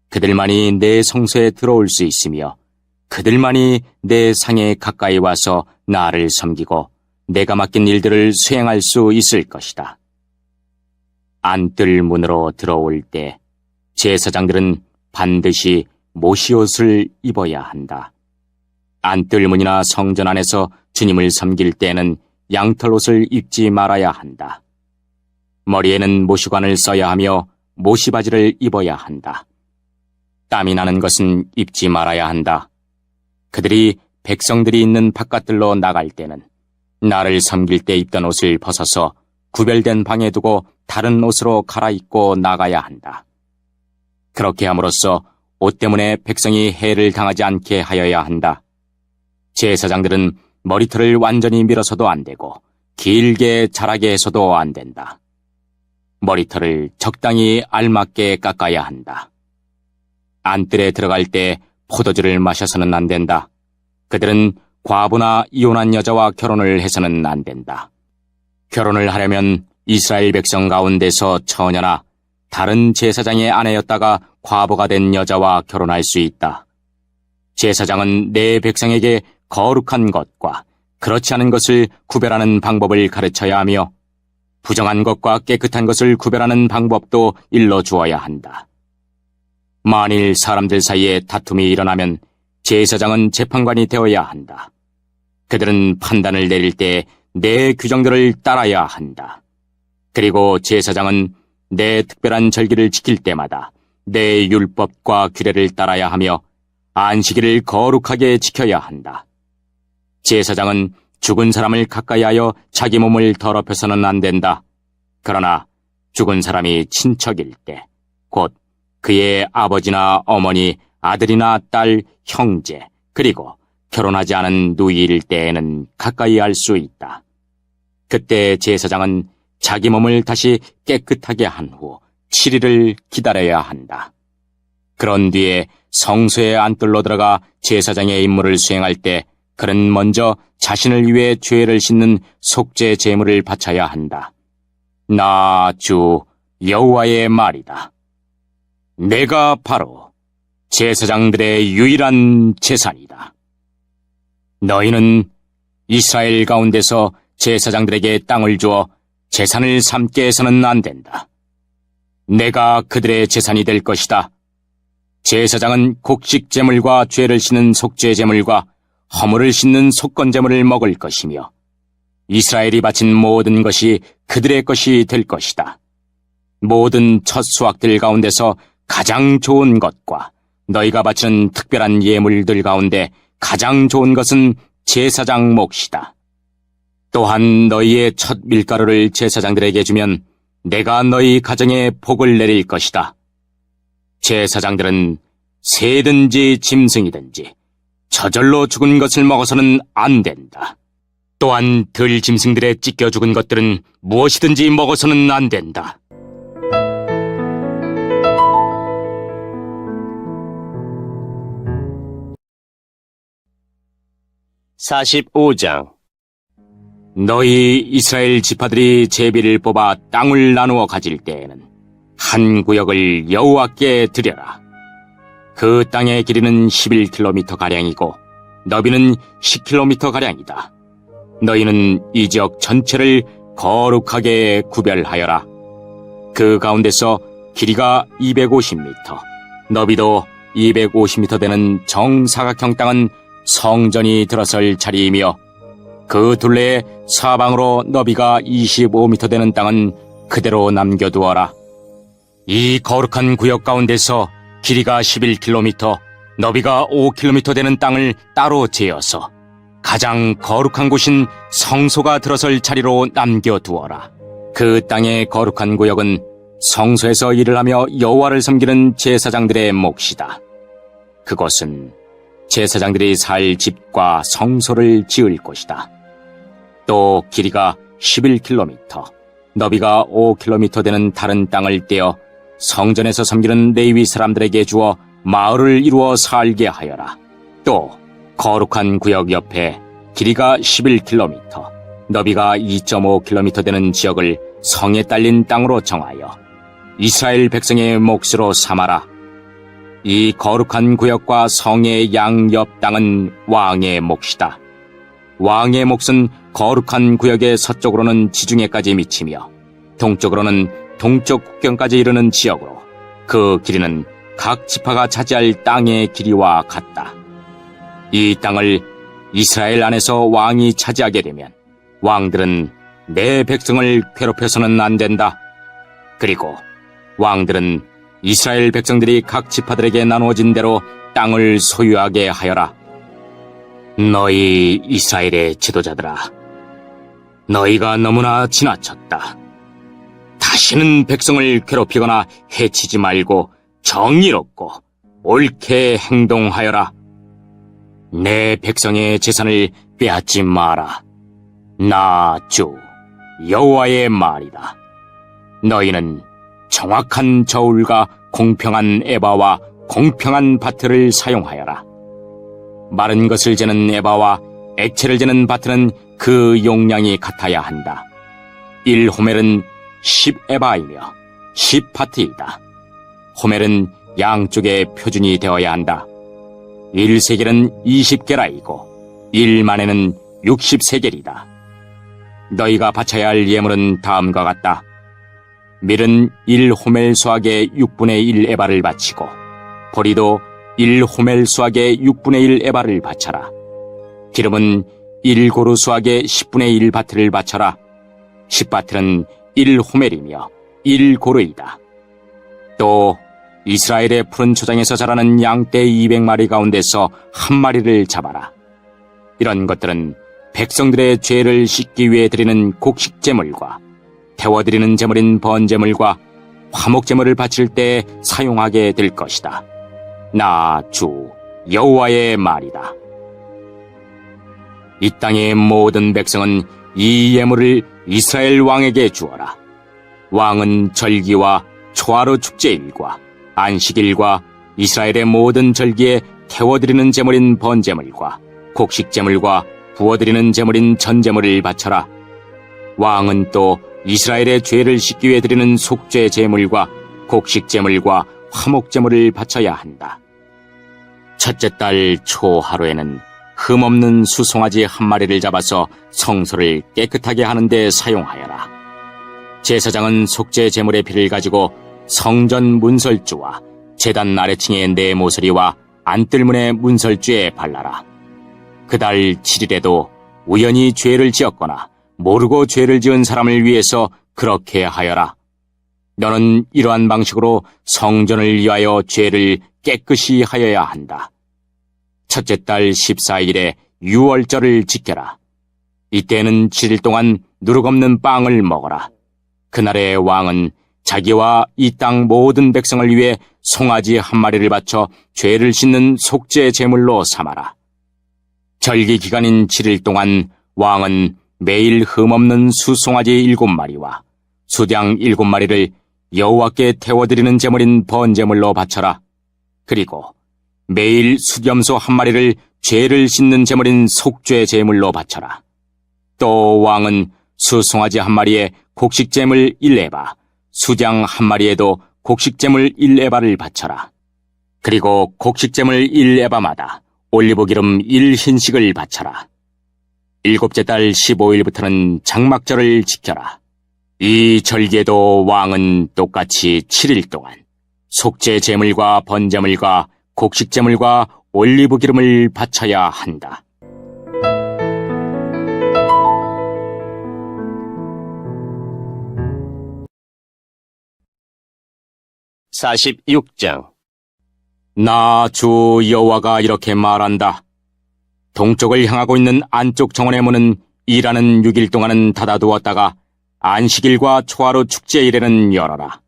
그들만이 내 성소에 들어올 수 있으며 그들만이 내 상에 가까이 와서 나를 섬기고 내가 맡긴 일들을 수행할 수 있을 것이다. 안뜰 문으로 들어올 때 제사장들은 반드시 모시옷을 입어야 한다. 안뜰 문이나 성전 안에서 주님을 섬길 때에는 양털옷을 입지 말아야 한다. 머리에는 모시관을 써야 하며 모시바지를 입어야 한다. 땀이 나는 것은 입지 말아야 한다. 그들이 백성들이 있는 바깥들로 나갈 때는 나를 섬길 때 입던 옷을 벗어서 구별된 방에 두고 다른 옷으로 갈아입고 나가야 한다. 그렇게 함으로써 옷 때문에 백성이 해를 당하지 않게 하여야 한다. 제사장들은 머리털을 완전히 밀어서도 안 되고 길게 자라게 해서도 안 된다. 머리털을 적당히 알맞게 깎아야 한다. 안뜰에 들어갈 때 포도주를 마셔서는 안 된다. 그들은 과부나 이혼한 여자와 결혼을 해서는 안 된다. 결혼을 하려면 이스라엘 백성 가운데서 처녀나 다른 제사장의 아내였다가 과부가 된 여자와 결혼할 수 있다. 제사장은 내 백성에게 거룩한 것과 그렇지 않은 것을 구별하는 방법을 가르쳐야 하며 부정한 것과 깨끗한 것을 구별하는 방법도 일러주어야 한다. 만일 사람들 사이에 다툼이 일어나면 제사장은 재판관이 되어야 한다. 그들은 판단을 내릴 때 내 규정들을 따라야 한다. 그리고 제사장은 내 특별한 절기를 지킬 때마다 내 율법과 규례를 따라야 하며 안식일을 거룩하게 지켜야 한다. 제사장은 죽은 사람을 가까이하여 자기 몸을 더럽혀서는 안 된다. 그러나 죽은 사람이 친척일 때, 곧 그의 아버지나 어머니, 아들이나 딸, 형제, 그리고 결혼하지 않은 누이일 때에는 가까이 할 수 있다. 그때 제사장은 자기 몸을 다시 깨끗하게 한 후 7일을 기다려야 한다. 그런 뒤에 성소의 안뜰로 들어가 제사장의 임무를 수행할 때 그는 먼저 자신을 위해 죄를 씻는 속죄 제물을 바쳐야 한다. 나 주 여호와의 말이다. 내가 바로 제사장들의 유일한 재산이다. 너희는 이스라엘 가운데서 제사장들에게 땅을 주어 재산을 삼게 해서는 안 된다. 내가 그들의 재산이 될 것이다. 제사장은 곡식 제물과 죄를 씻는 속죄 제물과 허물을 씻는 속건 제물을 먹을 것이며 이스라엘이 바친 모든 것이 그들의 것이 될 것이다. 모든 첫 수확들 가운데서 가장 좋은 것과 너희가 바치는 특별한 예물들 가운데 가장 좋은 것은 제사장 몫이다. 또한 너희의 첫 밀가루를 제사장들에게 주면 내가 너희 가정에 복을 내릴 것이다. 제사장들은 새든지 짐승이든지 저절로 죽은 것을 먹어서는 안 된다. 또한 들 짐승들에 찢겨 죽은 것들은 무엇이든지 먹어서는 안 된다. (45장) 너희 이스라엘 지파들이 제비를 뽑아 땅을 나누어 가질 때에는 한 구역을 여호와께 드려라. 그 땅의 길이는 11km-가량이고 너비는 10km-가량이다. 너희는 이 지역 전체를 거룩하게 구별하여라. 그 가운데서 길이가 250m, 너비도 250m 되는 정사각형 땅은 성전이 들어설 자리이며 그 둘레의 사방으로 너비가 25m 되는 땅은 그대로 남겨두어라. 이 거룩한 구역 가운데서 길이가 11km, 너비가 5km 되는 땅을 따로 재어서 가장 거룩한 곳인 성소가 들어설 자리로 남겨두어라. 그 땅의 거룩한 구역은 성소에서 일을 하며 여호와를 섬기는 제사장들의 몫이다. 그곳은 제사장들이 살 집과 성소를 지을 곳이다. 또 길이가 11km, 너비가 5km 되는 다른 땅을 떼어 성전에서 섬기는 레위 사람들에게 주어 마을을 이루어 살게 하여라. 또 거룩한 구역 옆에 길이가 11km, 너비가 2.5km 되는 지역을 성에 딸린 땅으로 정하여 이스라엘 백성의 몫으로 삼아라. 이 거룩한 구역과 성의 양옆 땅은 왕의 몫이다. 왕의 몫은 거룩한 구역의 서쪽으로는 지중해까지 미치며 동쪽으로는 동쪽 국경까지 이르는 지역으로 그 길이는 각 지파가 차지할 땅의 길이와 같다. 이 땅을 이스라엘 안에서 왕이 차지하게 되면 왕들은 내 백성을 괴롭혀서는 안 된다. 그리고 왕들은 이스라엘 백성들이 각 지파들에게 나누어진 대로 땅을 소유하게 하여라. 너희 이스라엘의 지도자들아, 너희가 너무나 지나쳤다. 다시는 백성을 괴롭히거나 해치지 말고 정의롭고 옳게 행동하여라. 내 백성의 재산을 빼앗지 마라. 나 주 여호와의 말이다. 너희는 정확한 저울과 공평한 에바와 공평한 바트를 사용하여라. 마른 것을 재는 에바와 액체를 재는 바트는 그 용량이 같아야 한다. 1호멜은 10에바이며 10바트이다. 호멜은 양쪽에 표준이 되어야 한다. 1세겔은 20게라이고 1만에는 60세겔이다. 너희가 바쳐야 할 예물은 다음과 같다. 밀은 1호멜 수학의 6분의 1 에바를 바치고 보리도 1호멜 수학의 6분의 1 에바를 바쳐라. 기름은 1고루 수학의 10분의 1 바트를 바쳐라. 10바트는 1호멜이며 1고루이다. 또 이스라엘의 푸른 초장에서 자라는 양떼 200마리 가운데서 한 마리를 잡아라. 이런 것들은 백성들의 죄를 씻기 위해 드리는 곡식제물과 태워드리는 제물인 번제물과 화목제물을 바칠 때 사용하게 될 것이다. 나 주 여호와의 말이다. 이 땅의 모든 백성은 이 예물을 이스라엘 왕에게 주어라. 왕은 절기와 초하루 축제일과 안식일과 이스라엘의 모든 절기에 태워드리는 제물인 번제물과 곡식제물과 부어드리는 제물인 전제물을 바쳐라. 왕은 또 이스라엘의 죄를 씻기 위해 드리는 속죄 제물과 곡식제물과 화목제물을 바쳐야 한다. 첫째 달 초하루에는 흠없는 수송아지 한 마리를 잡아서 성소를 깨끗하게 하는 데 사용하여라. 제사장은 속죄 제물의 피를 가지고 성전 문설주와 제단 아래층의 네 모서리와 안뜰문의 문설주에 발라라. 그달 7일에도 우연히 죄를 지었거나 모르고 죄를 지은 사람을 위해서 그렇게 하여라. 너는 이러한 방식으로 성전을 위하여 죄를 깨끗이 하여야 한다. 첫째 달 14일에 유월절을 지켜라. 이때는 7일 동안 누룩 없는 빵을 먹어라. 그날의 왕은 자기와 이 땅 모든 백성을 위해 송아지 한 마리를 바쳐 죄를 씻는 속죄 제물로 삼아라. 절기 기간인 7일 동안 왕은 매일 흠없는 수송아지 7마리와 수양 7마리를 여호와께 태워드리는 제물인 번제물로 바쳐라. 그리고 매일 수염소 한 마리를 죄를 씻는 제물인 속죄 제물로 바쳐라. 또 왕은 수송아지 한 마리에 곡식제물 1에바, 수양 한 마리에도 곡식제물 1에바를 바쳐라. 그리고 곡식제물 1에바마다 올리브기름 1흰씩을 바쳐라. 일곱째 달 15일부터는 장막절을 지켜라. 이 절기에도 왕은 똑같이 7일 동안 속죄 제물과 번제물과 곡식제물과 올리브기름을 바쳐야 한다. 46장. 나 주 여호와가 이렇게 말한다. 동쪽을 향하고 있는 안쪽 정원의 문은 일하는 6일 동안은 닫아두었다가 안식일과 초하루 축제일에는 열어라.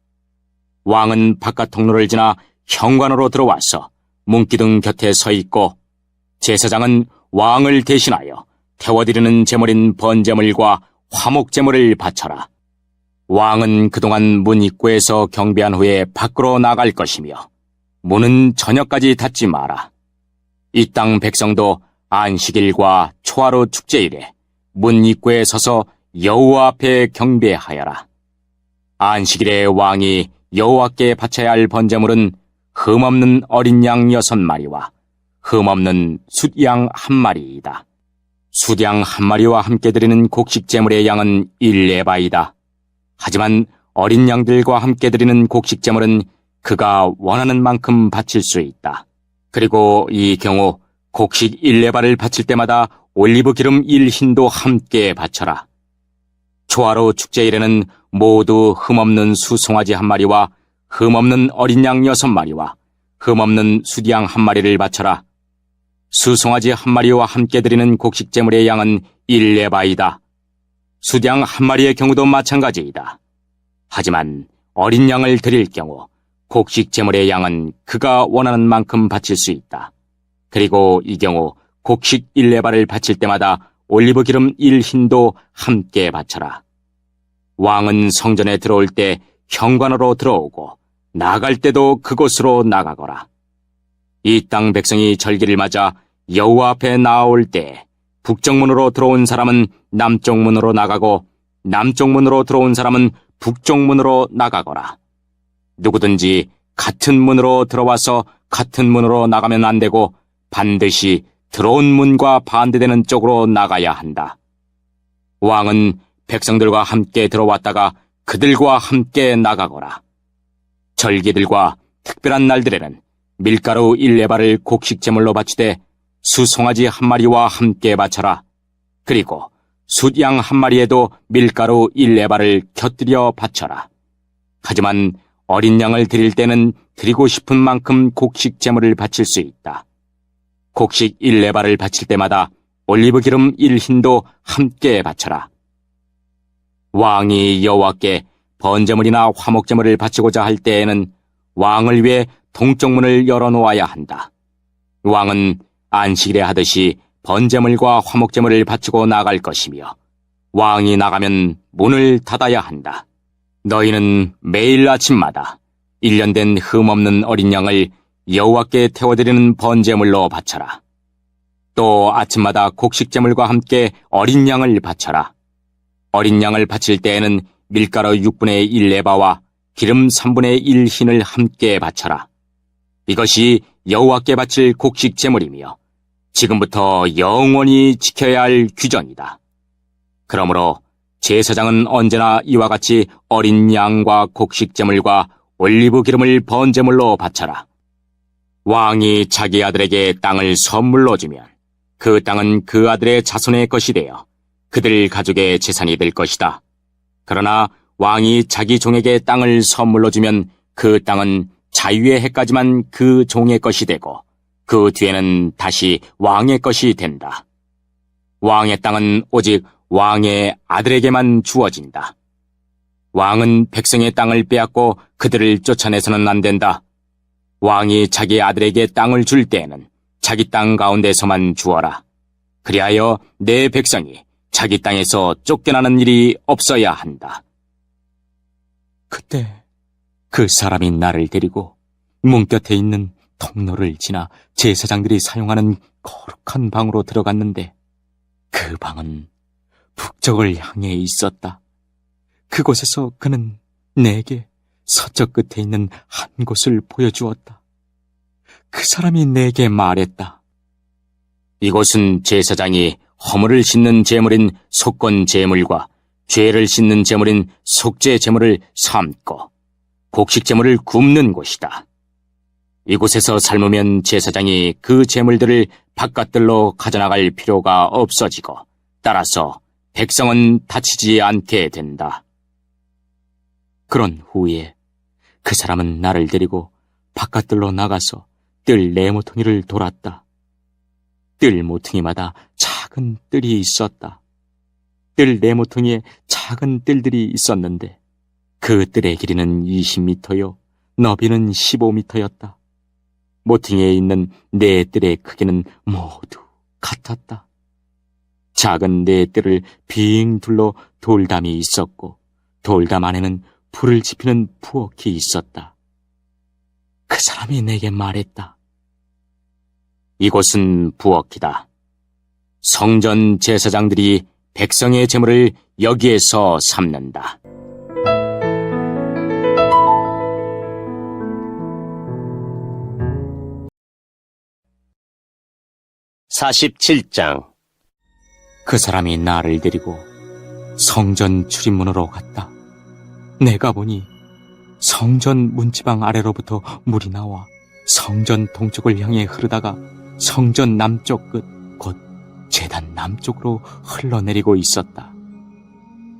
왕은 바깥 통로를 지나 현관으로 들어와서 문기둥 곁에 서 있고 제사장은 왕을 대신하여 태워드리는 제물인 번제물과 화목제물을 바쳐라. 왕은 그동안 문 입구에서 경배한 후에 밖으로 나갈 것이며 문은 저녁까지 닫지 마라. 이 땅 백성도 안식일과 초하루 축제일에 문 입구에 서서 여호와 앞에 경배하여라. 안식일에 왕이 여호와께 바쳐야 할 번제물은 흠없는 어린 양 6마리와 흠없는 숫양 1마리이다. 숫양 1마리와 함께 드리는 곡식 제물의 양은 1레바이다. 하지만 어린 양들과 함께 드리는 곡식 제물은 그가 원하는 만큼 바칠 수 있다. 그리고 이 경우 곡식 1레바를 바칠 때마다 올리브 기름 1흰도 함께 바쳐라. 초하루 축제일에는 모두 흠없는 수송아지 1마리와 흠없는 어린 양 6마리와 흠없는 숫양 1마리를 바쳐라. 수송아지 1마리와 함께 드리는 곡식 제물의 양은 1레바이다. 숫양 1마리의 경우도 마찬가지이다. 하지만 어린 양을 드릴 경우 곡식 제물의 양은 그가 원하는 만큼 바칠 수 있다. 그리고 이 경우 곡식 1레바를 바칠 때마다 올리브 기름 1흰도 함께 바쳐라. 왕은 성전에 들어올 때 현관으로 들어오고 나갈 때도 그곳으로 나가거라. 이 땅 백성이 절기를 맞아 여호와 앞에 나아올 때 북쪽 문으로 들어온 사람은 남쪽 문으로 나가고 남쪽 문으로 들어온 사람은 북쪽 문으로 나가거라. 누구든지 같은 문으로 들어와서 같은 문으로 나가면 안 되고 반드시 들어온 문과 반대되는 쪽으로 나가야 한다. 왕은 백성들과 함께 들어왔다가 그들과 함께 나가거라. 절기들과 특별한 날들에는 밀가루 1레바를 곡식 제물로 바치되 수송아지 1마리와 함께 바쳐라. 그리고 숫양 1마리에도 밀가루 1레바를 곁들여 바쳐라. 하지만 어린 양을 드릴 때는 드리고 싶은 만큼 곡식 제물을 바칠 수 있다. 곡식 1레바를 바칠 때마다 올리브 기름 1흰도 함께 바쳐라. 왕이 여호와께 번제물이나 화목제물을 바치고자 할 때에는 왕을 위해 동쪽 문을 열어놓아야 한다. 왕은 안식일에 하듯이 번제물과 화목제물을 바치고 나갈 것이며 왕이 나가면 문을 닫아야 한다. 너희는 매일 아침마다 1년 된 흠없는 어린 양을 여호와께 태워드리는 번제물로 바쳐라. 또 아침마다 곡식제물과 함께 어린 양을 바쳐라. 어린 양을 바칠 때에는 밀가루 6분의 1레바와 기름 3분의 1 흰을 함께 바쳐라. 이것이 여호와께 바칠 곡식 제물이며 지금부터 영원히 지켜야 할 규정이다. 그러므로 제사장은 언제나 이와 같이 어린 양과 곡식 제물과 올리브 기름을 번제물로 바쳐라. 왕이 자기 아들에게 땅을 선물로 주면 그 땅은 그 아들의 자손의 것이 되어 그들 가족의 재산이 될 것이다. 그러나 왕이 자기 종에게 땅을 선물로 주면 그 땅은 자유의 해까지만 그 종의 것이 되고 그 뒤에는 다시 왕의 것이 된다. 왕의 땅은 오직 왕의 아들에게만 주어진다. 왕은 백성의 땅을 빼앗고 그들을 쫓아내서는 안 된다. 왕이 자기 아들에게 땅을 줄 때에는 자기 땅 가운데서만 주어라. 그리하여 내 백성이 자기 땅에서 쫓겨나는 일이 없어야 한다. 그때 그 사람이 나를 데리고 문 곁에 있는 통로를 지나 제사장들이 사용하는 거룩한 방으로 들어갔는데 그 방은 북쪽을 향해 있었다. 그곳에서 그는 내게 서쪽 끝에 있는 한 곳을 보여주었다. 그 사람이 내게 말했다. 이곳은 제사장이 허물을 씻는 제물인 속건 제물과 죄를 씻는 제물인 속죄 제물을 삶고 곡식 제물을 굽는 곳이다. 이곳에서 삶으면 제사장이 그 제물들을 바깥들로 가져나갈 필요가 없어지고 따라서 백성은 다치지 않게 된다. 그런 후에 그 사람은 나를 데리고 바깥들로 나가서 뜰 네모퉁이를 돌았다. 뜰 모퉁이마다 작은 뜰이 있었다. 뜰 네모퉁이에 작은 뜰들이 있었는데 그 뜰의 길이는 20m요, 너비는 15m였다. 모퉁이에 있는 네 뜰의 크기는 모두 같았다. 작은 네 뜰을 빙 둘러 돌담이 있었고 돌담 안에는 불을 지피는 부엌이 있었다. 그 사람이 내게 말했다. 이곳은 부엌이다. 성전 제사장들이 백성의 재물을 여기에서 삼는다. (47장) 그 사람이 나를 데리고 성전 출입문으로 갔다. 내가 보니 성전 문지방 아래로부터 물이 나와 성전 동쪽을 향해 흐르다가 성전 남쪽 끝, 곧 제단 남쪽으로 흘러내리고 있었다.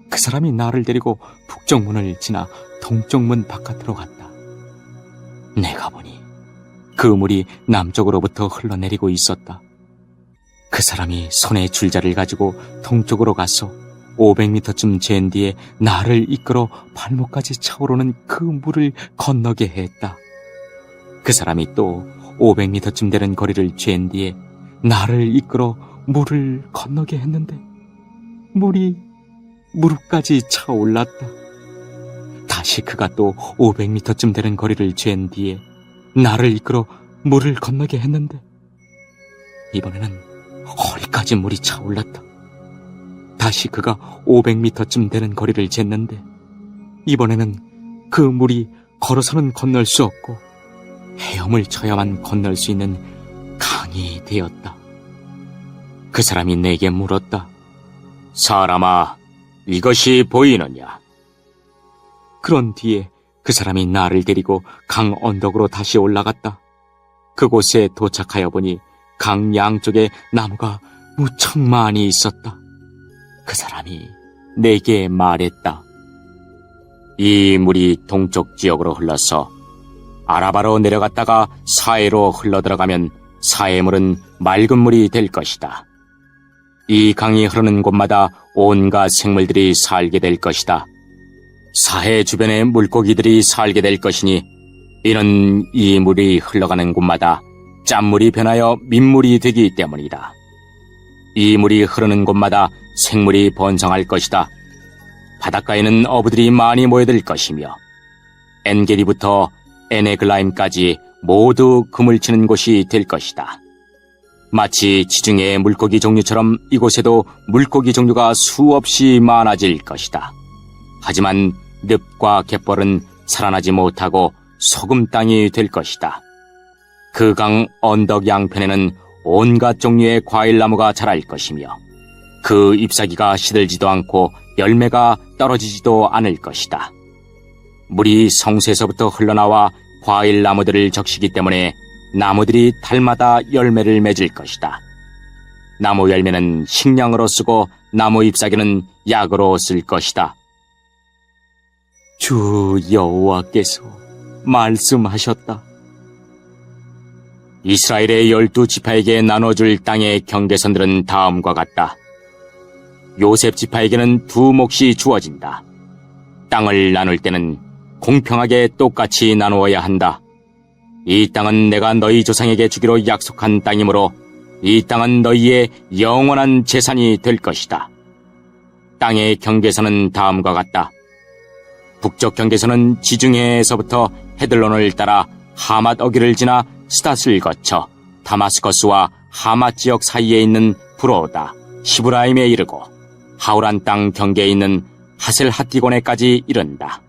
그 사람이 나를 데리고 북쪽문을 지나 동쪽문 바깥으로 갔다. 내가 보니 그 물이 남쪽으로부터 흘러내리고 있었다. 그 사람이 손에 줄자를 가지고 동쪽으로 가서 500m쯤 잰 뒤에 나를 이끌어 발목까지 차오르는 그 물을 건너게 했다. 그 사람이 또 500m쯤 되는 거리를 잰 뒤에 나를 이끌어 물을 건너게 했는데 물이 무릎까지 차올랐다. 다시 그가 또 500m쯤 되는 거리를 잰 뒤에 나를 이끌어 물을 건너게 했는데 이번에는 허리까지 물이 차올랐다. 다시 그가 500m쯤 되는 거리를 쟀는데 이번에는 그 물이 걸어서는 건널 수 없고 헤엄을 쳐야만 건널 수 있는 강이 되었다. 그 사람이 내게 물었다. 사람아, 이것이 보이느냐? 그런 뒤에 그 사람이 나를 데리고 강 언덕으로 다시 올라갔다. 그곳에 도착하여 보니 강 양쪽에 나무가 무척 많이 있었다. 그 사람이 내게 말했다. 이 물이 동쪽 지역으로 흘러서 아라바로 내려갔다가 사해로 흘러들어가면 사해 물은 맑은 물이 될 것이다. 이 강이 흐르는 곳마다 온갖 생물들이 살게 될 것이다. 사해 주변에 물고기들이 살게 될 것이니 이는 이 물이 흘러가는 곳마다 짠물이 변하여 민물이 되기 때문이다. 이 물이 흐르는 곳마다 생물이 번성할 것이다. 바닷가에는 어부들이 많이 모여들 것이며 엔게디부터 에네글라임까지 모두 그물 치는 곳이 될 것이다. 마치 지중해의 물고기 종류처럼 이곳에도 물고기 종류가 수없이 많아질 것이다. 하지만 늪과 갯벌은 살아나지 못하고 소금 땅이 될 것이다. 그 강 언덕 양편에는 온갖 종류의 과일나무가 자랄 것이며 그 잎사귀가 시들지도 않고 열매가 떨어지지도 않을 것이다. 물이 성수에서부터 흘러나와 과일나무들을 적시기 때문에 나무들이 달마다 열매를 맺을 것이다. 나무 열매는 식량으로 쓰고 나무 잎사귀는 약으로 쓸 것이다. 주 여호와께서 말씀하셨다. 이스라엘의 12지파에게 나눠줄 땅의 경계선들은 다음과 같다. 요셉 지파에게는 2몫이 주어진다. 땅을 나눌 때는 공평하게 똑같이 나누어야 한다. 이 땅은 내가 너희 조상에게 주기로 약속한 땅이므로 이 땅은 너희의 영원한 재산이 될 것이다. 땅의 경계선은 다음과 같다. 북쪽 경계선은 지중해에서부터 헤들론을 따라 하맛 어기를 지나 스닷을 거쳐 다마스커스와 하맛 지역 사이에 있는 브로다, 시브라임에 이르고 하우란 땅 경계에 있는 하셀하티고네까지 이른다.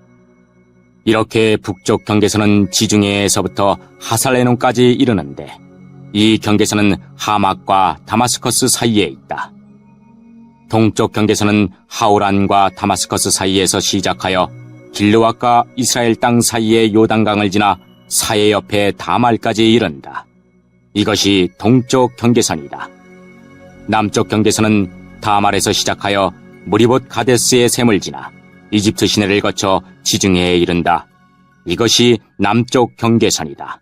이렇게 북쪽 경계선은 지중해에서부터 하살레논까지 이르는데 이 경계선은 하맛과 다마스커스 사이에 있다. 동쪽 경계선은 하우란과 다마스커스 사이에서 시작하여 길르앗과 이스라엘 땅 사이의 요단강을 지나 사해 옆에 다말까지 이른다. 이것이 동쪽 경계선이다. 남쪽 경계선은 다말에서 시작하여 무리봇 가데스의 샘을 지나 이집트 시내를 거쳐 지중해에 이른다. 이것이 남쪽 경계선이다.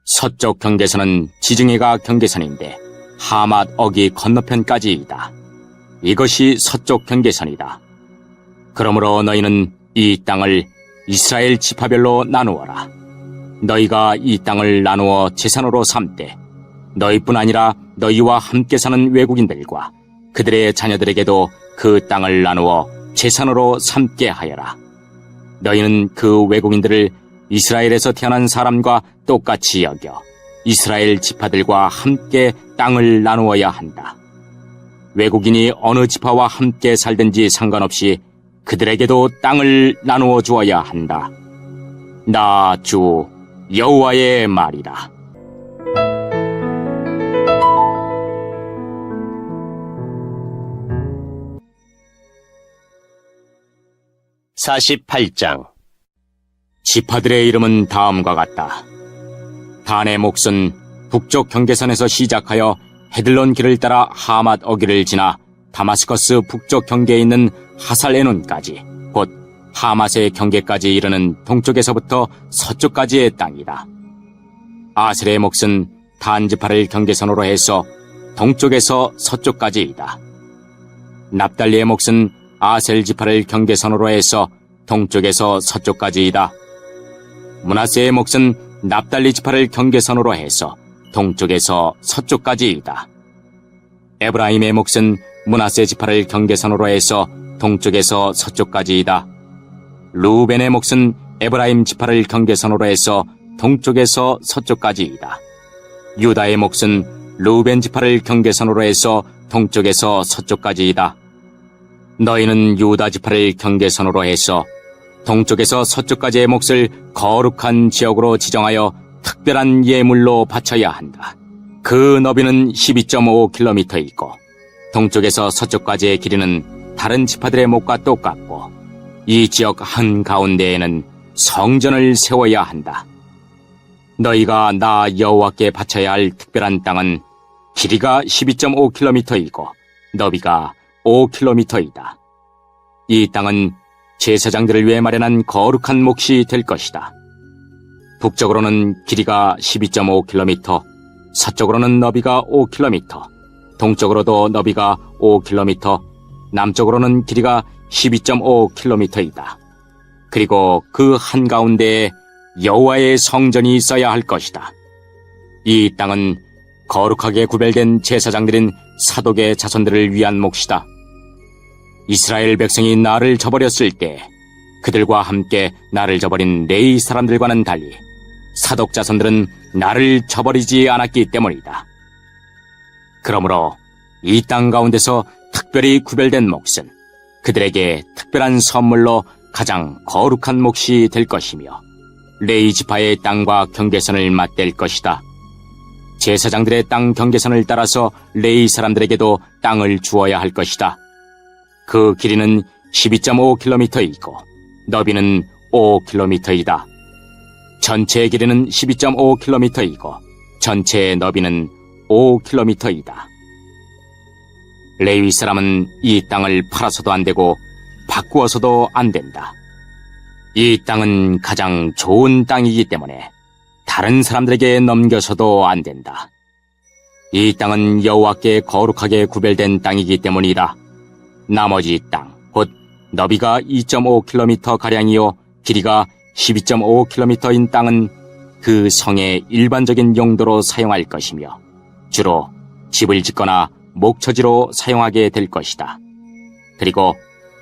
서쪽 경계선은 지중해가 경계선인데 하맛 어기 건너편까지이다. 이것이 서쪽 경계선이다. 그러므로 너희는 이 땅을 이스라엘 지파별로 나누어라. 너희가 이 땅을 나누어 재산으로 삼되 너희뿐 아니라 너희와 함께 사는 외국인들과 그들의 자녀들에게도 그 땅을 나누어 재산으로 삼게 하여라. 너희는 그 외국인들을 이스라엘에서 태어난 사람과 똑같이 여겨 이스라엘 지파들과 함께 땅을 나누어야 한다. 외국인이 어느 지파와 함께 살든지 상관없이 그들에게도 땅을 나누어 주어야 한다. 나 주 여호와의 말이라. 48장. 지파들의 이름은 다음과 같다. 단의 몫은 북쪽 경계선에서 시작하여 헤들론 길을 따라 하맛 어귀를 지나 다마스커스 북쪽 경계에 있는 하살에논까지, 곧 하맛의 경계까지 이르는 동쪽에서부터 서쪽까지의 땅이다. 아셀의 몫은 단 지파를 경계선으로 해서 동쪽에서 서쪽까지이다. 납달리의 몫은 아셀 지파를 경계선으로 해서 동쪽에서 서쪽까지이다. 므낫세의 몫은 납달리 지파를 경계선으로 해서 동쪽에서 서쪽까지이다. 에브라임의 몫은 므낫세 지파를 경계선으로 해서 동쪽에서 서쪽까지이다. 루벤의 몫은 에브라임 지파를 경계선으로 해서 동쪽에서 서쪽까지이다. 유다의 몫은 루벤 지파를 경계선으로 해서 동쪽에서 서쪽까지이다. 너희는 유다 지파를 경계선으로 해서 동쪽에서 서쪽까지의 몫을 거룩한 지역으로 지정하여 특별한 예물로 바쳐야 한다. 그 너비는 12.5km이고 동쪽에서 서쪽까지의 길이는 다른 지파들의 몫과 똑같고 이 지역 한가운데에는 성전을 세워야 한다. 너희가 나 여호와께 바쳐야 할 특별한 땅은 길이가 12.5km이고 너비가 5km이다. 이 땅은 제사장들을 위해 마련한 거룩한 몫이 될 것이다. 북쪽으로는 길이가 12.5km, 서쪽으로는 너비가 5km, 동쪽으로도 너비가 5km, 남쪽으로는 길이가 12.5km이다. 그리고 그 한가운데에 여호와의 성전이 있어야 할 것이다. 이 땅은 거룩하게 구별된 제사장들인 사독의 자손들을 위한 몫이다. 이스라엘 백성이 나를 저버렸을 때 그들과 함께 나를 저버린 레위 사람들과는 달리 사독 자손들은 나를 저버리지 않았기 때문이다. 그러므로 이 땅 가운데서 특별히 구별된 몫은 그들에게 특별한 선물로 가장 거룩한 몫이 될 것이며 레위 지파의 땅과 경계선을 맞댈 것이다. 제사장들의 땅 경계선을 따라서 레위 사람들에게도 땅을 주어야 할 것이다. 그 길이는 12.5km이고 너비는 5km이다. 전체의 길이는 12.5km이고 전체의 너비는 5km이다. 레위 사람은 이 땅을 팔아서도 안 되고 바꾸어서도 안 된다. 이 땅은 가장 좋은 땅이기 때문에 다른 사람들에게 넘겨서도 안 된다. 이 땅은 여호와께 거룩하게 구별된 땅이기 때문이다. 나머지 땅, 곧 너비가 2.5km가량이요 길이가 12.5km인 땅은 그 성의 일반적인 용도로 사용할 것이며 주로 집을 짓거나 목처지로 사용하게 될 것이다. 그리고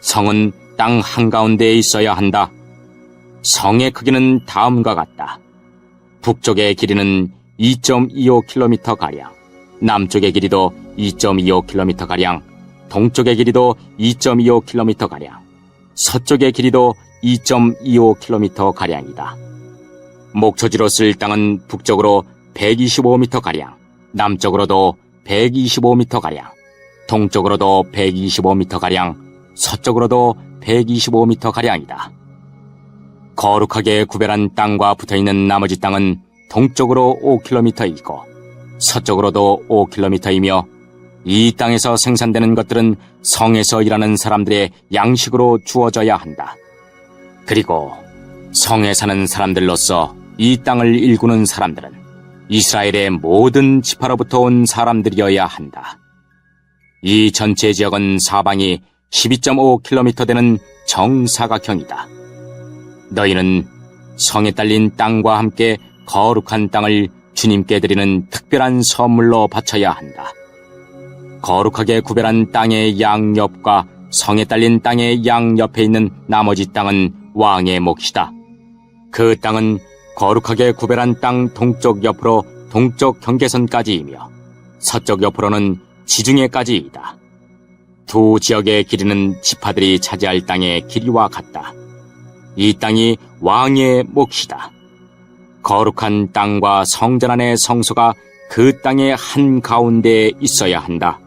성은 땅 한가운데에 있어야 한다. 성의 크기는 다음과 같다. 북쪽의 길이는 2.25km가량, 남쪽의 길이도 2.25km가량, 동쪽의 길이도 2.25km가량, 서쪽의 길이도 2.25km가량이다. 목초지로 쓸 땅은 북쪽으로 125m가량, 남쪽으로도 125m가량, 동쪽으로도 125m가량, 서쪽으로도 125m가량이다. 거룩하게 구별한 땅과 붙어있는 나머지 땅은 동쪽으로 5km이고 서쪽으로도 5km이며 이 땅에서 생산되는 것들은 성에서 일하는 사람들의 양식으로 주어져야 한다. 그리고 성에 사는 사람들로서 이 땅을 일구는 사람들은 이스라엘의 모든 지파로부터 온 사람들이어야 한다. 이 전체 지역은 사방이 12.5km 되는 정사각형이다. 너희는 성에 딸린 땅과 함께 거룩한 땅을 주님께 드리는 특별한 선물로 바쳐야 한다. 거룩하게 구별한 땅의 양옆과 성에 딸린 땅의 양옆에 있는 나머지 땅은 왕의 몫이다. 그 땅은 거룩하게 구별한 땅 동쪽 옆으로 동쪽 경계선까지이며 서쪽 옆으로는 지중해까지이다. 두 지역의 길이는 지파들이 차지할 땅의 길이와 같다. 이 땅이 왕의 몫이다. 거룩한 땅과 성전 안의 성소가 그 땅의 한가운데에 있어야 한다.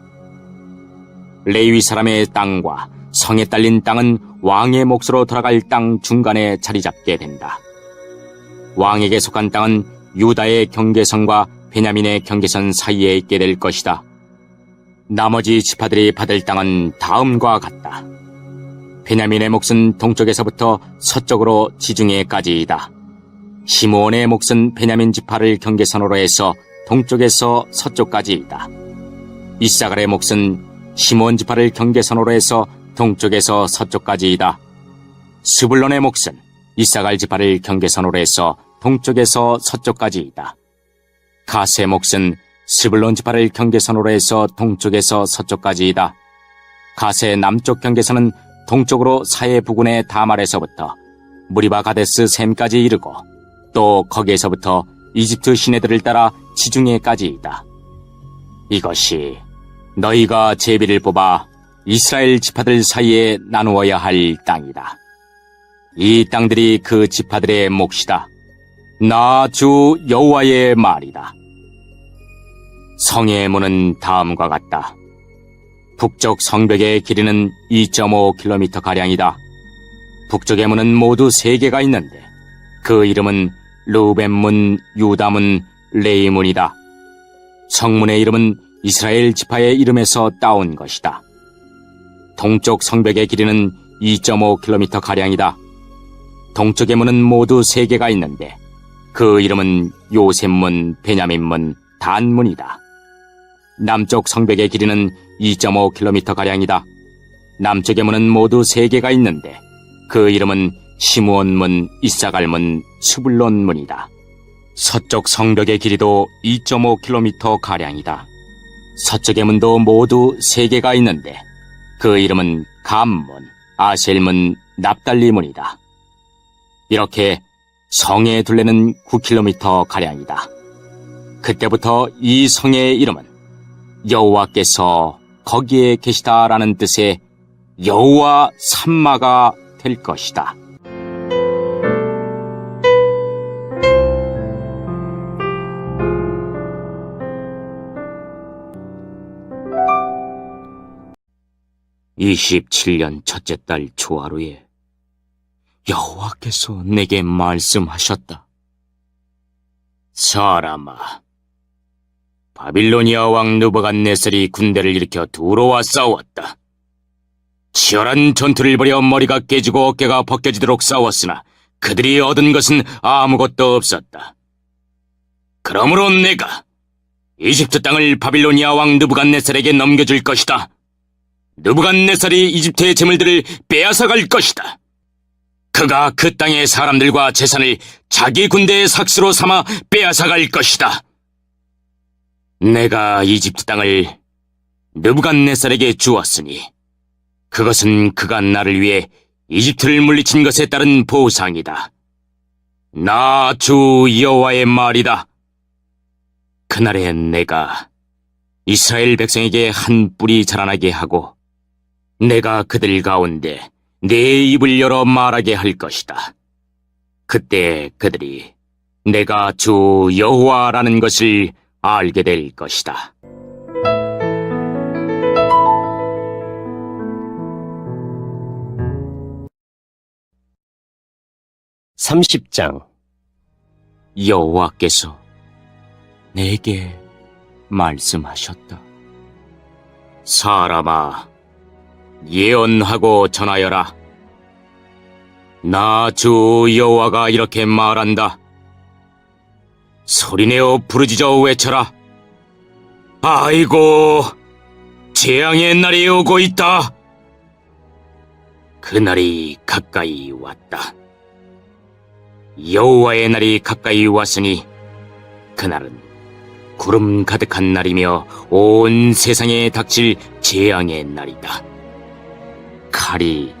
레위 사람의 땅과 성에 딸린 땅은 왕의 몫으로 돌아갈 땅 중간에 자리 잡게 된다. 왕에게 속한 땅은 유다의 경계선과 베냐민의 경계선 사이에 있게 될 것이다. 나머지 지파들이 받을 땅은 다음과 같다. 베냐민의 몫은 동쪽에서부터 서쪽으로 지중해까지이다. 시므온의 몫은 베냐민 지파를 경계선으로 해서 동쪽에서 서쪽까지이다. 이사갈의 몫은 시므온 지파를 경계선으로 해서 동쪽에서 서쪽까지이다. 스불론의 몫은 이사갈 지파를 경계선으로 해서 동쪽에서 서쪽까지이다. 가스의 몫은 스불론 지파를 경계선으로 해서 동쪽에서 서쪽까지이다. 가스의 남쪽 경계선은 동쪽으로 사해 부근의 다말에서부터 무리바 가데스 셈까지 이르고 또 거기에서부터 이집트 시내들을 따라 지중해까지이다. 이것이 너희가 제비를 뽑아 이스라엘 지파들 사이에 나누어야 할 땅이다. 이 땅들이 그 지파들의 몫이다. 나 주 여호와의 말이다. 성의 문은 다음과 같다. 북쪽 성벽의 길이는 2.5km가량이다. 북쪽의 문은 모두 3개가 있는데 그 이름은 르우벤문, 유다문, 레이문이다. 성문의 이름은 이스라엘 지파의 이름에서 따온 것이다. 동쪽 성벽의 길이는 2.5km가량이다. 동쪽의 문은 모두 3개가 있는데 그 이름은 요셉문, 베냐민문, 단문이다. 남쪽 성벽의 길이는 2.5km가량이다. 남쪽의 문은 모두 3개가 있는데 그 이름은 시므온문, 이사갈문, 스불론문이다. 서쪽 성벽의 길이도 2.5km가량이다. 서쪽의 문도 모두 3개가 있는데 그 이름은 감문, 아셀문, 납달리문이다. 이렇게 성의 둘레는 9km가량이다. 그때부터 이 성의 이름은 여호와께서 거기에 계시다라는 뜻의 여호와 삼마가 될 것이다. (27년) 첫째 달 초하루에 여호와께서 내게 말씀하셨다. 사람아, 바빌로니아 왕 느부갓네살이 군대를 일으켜 두로와 싸웠다. 치열한 전투를 벌여 머리가 깨지고 어깨가 벗겨지도록 싸웠으나 그들이 얻은 것은 아무것도 없었다. 그러므로 내가 이집트 땅을 바빌로니아 왕 느부갓네살에게 넘겨줄 것이다. 느부갓네살이 이집트의 재물들을 빼앗아갈 것이다. 그가 그 땅의 사람들과 재산을 자기 군대의 삭스로 삼아 빼앗아갈 것이다. 내가 이집트 땅을 느부갓네살에게 주었으니 그것은 그가 나를 위해 이집트를 물리친 것에 따른 보상이다. 나 주 여호와의 말이다. 그날에 내가 이스라엘 백성에게 한 뿔이 자라나게 하고 내가 그들 가운데 내 입을 열어 말하게 할 것이다. 그때 그들이 내가 주 여호와라는 것을 알게 될 것이다. (30장) 여호와께서 내게 말씀하셨다. 사람아, 예언하고 전하여라. 나 주 여호와가 이렇게 말한다. 소리내어 부르짖어 외쳐라. 아이고, 재앙의 날이 오고 있다. 그 날이 가까이 왔다. 여호와의 날이 가까이 왔으니 그날은 구름 가득한 날이며 온 세상에 닥칠 재앙의 날이다. 칼이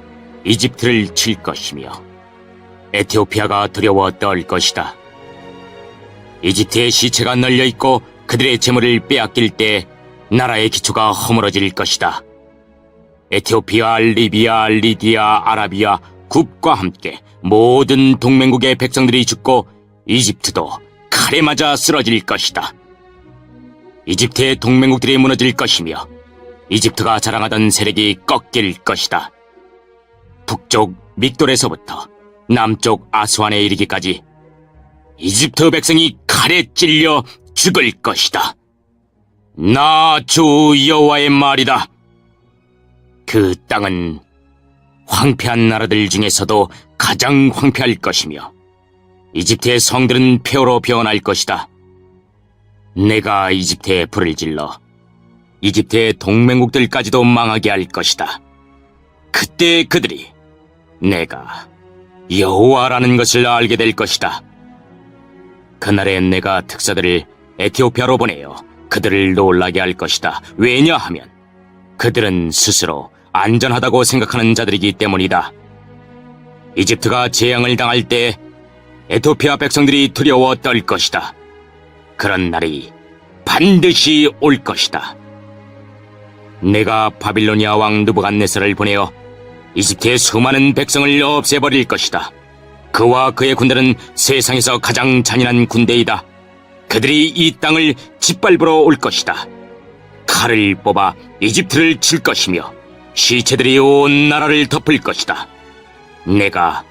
이집트를 칠 것이며 에티오피아가 두려워 떨 것이다. 이집트의 시체가 널려있고 그들의 재물을 빼앗길 때 나라의 기초가 허물어질 것이다. 에티오피아, 리비아, 리디아, 아라비아, 굽과 함께 모든 동맹국의 백성들이 죽고 이집트도 칼에 맞아 쓰러질 것이다. 이집트의 동맹국들이 무너질 것이며 이집트가 자랑하던 세력이 꺾일 것이다. 북쪽 믹돌에서부터 남쪽 아스완에 이르기까지 이집트 백성이 칼에 찔려 죽을 것이다. 나 주 여호와의 말이다. 그 땅은 황폐한 나라들 중에서도 가장 황폐할 것이며 이집트의 성들은 폐허로 변할 것이다. 내가 이집트에 불을 질러 이집트의 동맹국들까지도 망하게 할 것이다. 그때 그들이 내가 여호와라는 것을 알게 될 것이다. 그날에 내가 특사들을 에티오피아로 보내어 그들을 놀라게 할 것이다. 왜냐하면 그들은 스스로 안전하다고 생각하는 자들이기 때문이다. 이집트가 재앙을 당할 때 에티오피아 백성들이 두려워 떨 것이다. 그런 날이 반드시 올 것이다. 내가 바빌로니아 왕 느부갓네살을 보내어 이집트의 수많은 백성을 없애버릴 것이다. 그와 그의 군대는 세상에서 가장 잔인한 군대이다. 그들이 이 땅을 짓밟으러 올 것이다. 칼을 뽑아 이집트를 칠 것이며 시체들이 온 나라를 덮을 것이다. 내가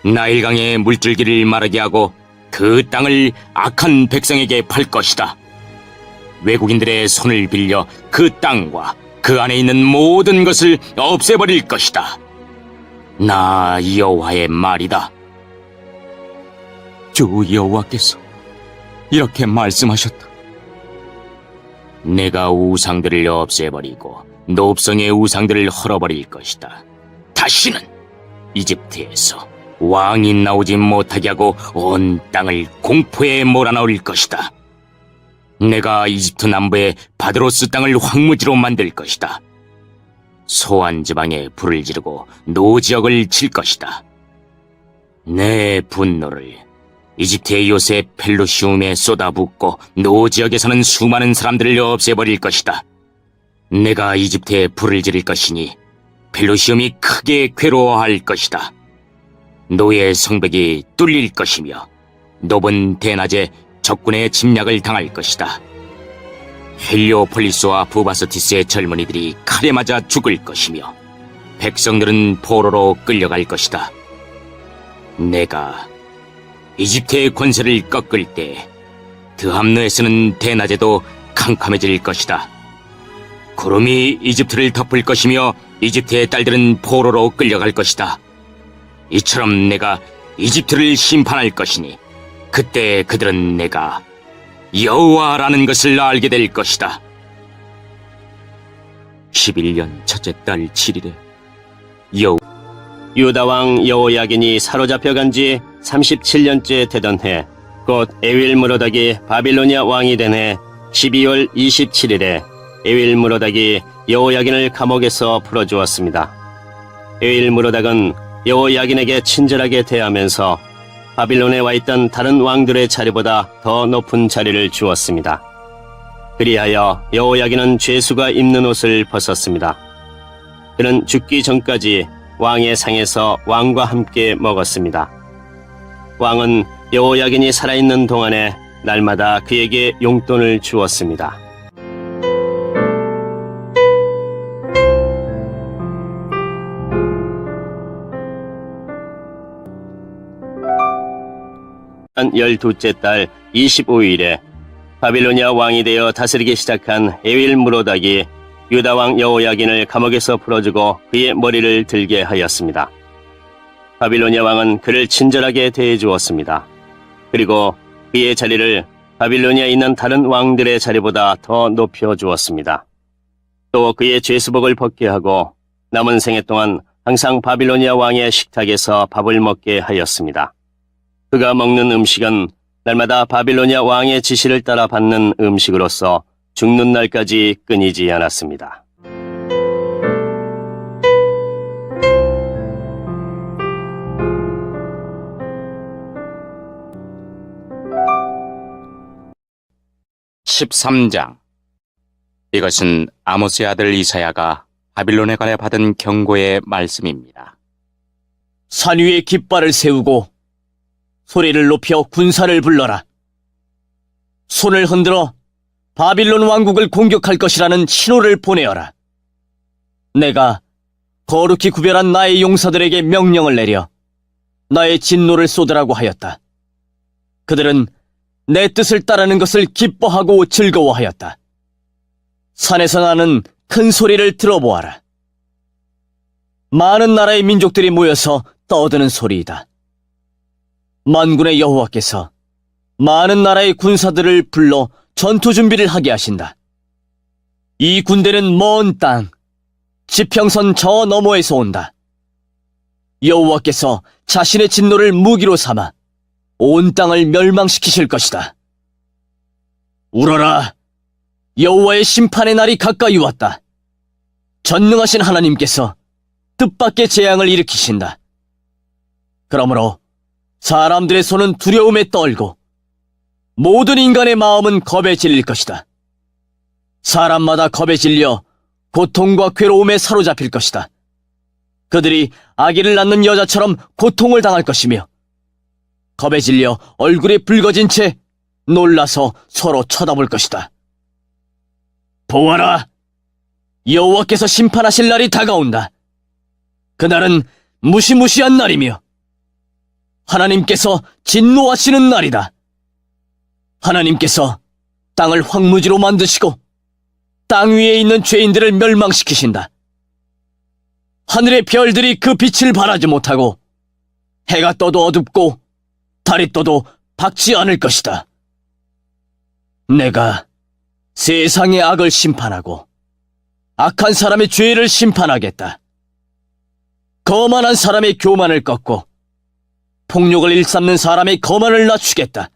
나일강의 물줄기를 마르게 하고 그 땅을 악한 백성에게 팔 것이다. 외국인들의 손을 빌려 그 땅과 그 안에 있는 모든 것을 없애버릴 것이다. 나 여호와의 말이다. 주 여호와께서 이렇게 말씀하셨다. 내가 우상들을 없애버리고 높성의 우상들을 헐어버릴 것이다. 다시는 이집트에서 왕이 나오지 못하게 하고 온 땅을 공포에 몰아넣을 것이다. 내가 이집트 남부의 바드로스 땅을 황무지로 만들 것이다. 소안 지방에 불을 지르고 노지역을 칠 것이다. 내 분노를 이집트의 요셉 펠루시움에 쏟아붓고 노지역에 사는 수많은 사람들을 없애버릴 것이다. 내가 이집트에 불을 지를 것이니 펠루시움이 크게 괴로워할 것이다. 노예 성벽이 뚫릴 것이며 높은 대낮에 적군의 침략을 당할 것이다. 헬리오폴리스와 부바스티스의 젊은이들이 칼에 맞아 죽을 것이며 백성들은 포로로 끌려갈 것이다. 내가 이집트의 권세를 꺾을 때 드함느에서는 대낮에도 캄캄해질 것이다. 구름이 이집트를 덮을 것이며 이집트의 딸들은 포로로 끌려갈 것이다. 이처럼 내가 이집트를 심판할 것이니 그때 그들은 내가 여호와라는 것을 알게 될 것이다. 11년 첫째 달 7일에 유다 왕 여호야긴이 사로잡혀간 지 37년째 되던 해, 곧 에윌무로닥이 바빌로니아 왕이 된 해 12월 27일에 에윌무로닥이 여호야긴을 감옥에서 풀어주었습니다. 에윌무로닥은 여호야긴에게 친절하게 대하면서 바빌론에 와 있던 다른 왕들의 자리보다 더 높은 자리를 주었습니다. 그리하여 여호야긴은 죄수가 입는 옷을 벗었습니다. 그는 죽기 전까지 왕의 상에서 왕과 함께 먹었습니다. 왕은 여호야긴이 살아있는 동안에 날마다 그에게 용돈을 주었습니다. 한 12째 달 25일에 바빌로니아 왕이 되어 다스리기 시작한 에윌무로닥이 유다 왕 여호야긴을 감옥에서 풀어주고 그의 머리를 들게 하였습니다. 바빌로니아 왕은 그를 친절하게 대해주었습니다. 그리고 그의 자리를 바빌로니아에 있는 다른 왕들의 자리보다 더 높여주었습니다. 또 그의 죄수복을 벗게 하고 남은 생애 동안 항상 바빌로니아 왕의 식탁에서 밥을 먹게 하였습니다. 그가 먹는 음식은 날마다 바빌로니아 왕의 지시를 따라 받는 음식으로서 죽는 날까지 끊이지 않았습니다. (13장) 이것은 아모스의 아들 이사야가 바빌론에 관해 받은 경고의 말씀입니다. 산 위에 깃발을 세우고 소리를 높여 군사를 불러라. 손을 흔들어 바빌론 왕국을 공격할 것이라는 신호를 보내어라. 내가 거룩히 구별한 나의 용사들에게 명령을 내려 나의 진노를 쏟으라고 하였다. 그들은 내 뜻을 따르는 것을 기뻐하고 즐거워하였다. 산에서 나는 큰 소리를 들어보아라. 많은 나라의 민족들이 모여서 떠드는 소리이다. 만군의 여호와께서 많은 나라의 군사들을 불러 전투 준비를 하게 하신다. 이 군대는 먼 땅, 지평선 저 너머에서 온다. 여호와께서 자신의 진노를 무기로 삼아 온 땅을 멸망시키실 것이다. 울어라! 여호와의 심판의 날이 가까이 왔다. 전능하신 하나님께서 뜻밖의 재앙을 일으키신다. 그러므로 사람들의 손은 두려움에 떨고 모든 인간의 마음은 겁에 질릴 것이다. 사람마다 겁에 질려 고통과 괴로움에 사로잡힐 것이다. 그들이 아기를 낳는 여자처럼 고통을 당할 것이며 겁에 질려 얼굴이 붉어진 채 놀라서 서로 쳐다볼 것이다. 보아라! 여호와께서 심판하실 날이 다가온다. 그날은 무시무시한 날이며 하나님께서 진노하시는 날이다. 하나님께서 땅을 황무지로 만드시고 땅 위에 있는 죄인들을 멸망시키신다. 하늘의 별들이 그 빛을 발하지 못하고 해가 떠도 어둡고 달이 떠도 밝지 않을 것이다. 내가 세상의 악을 심판하고 악한 사람의 죄를 심판하겠다. 거만한 사람의 교만을 꺾고 폭력을 일삼는 사람의 거만을 낮추겠다.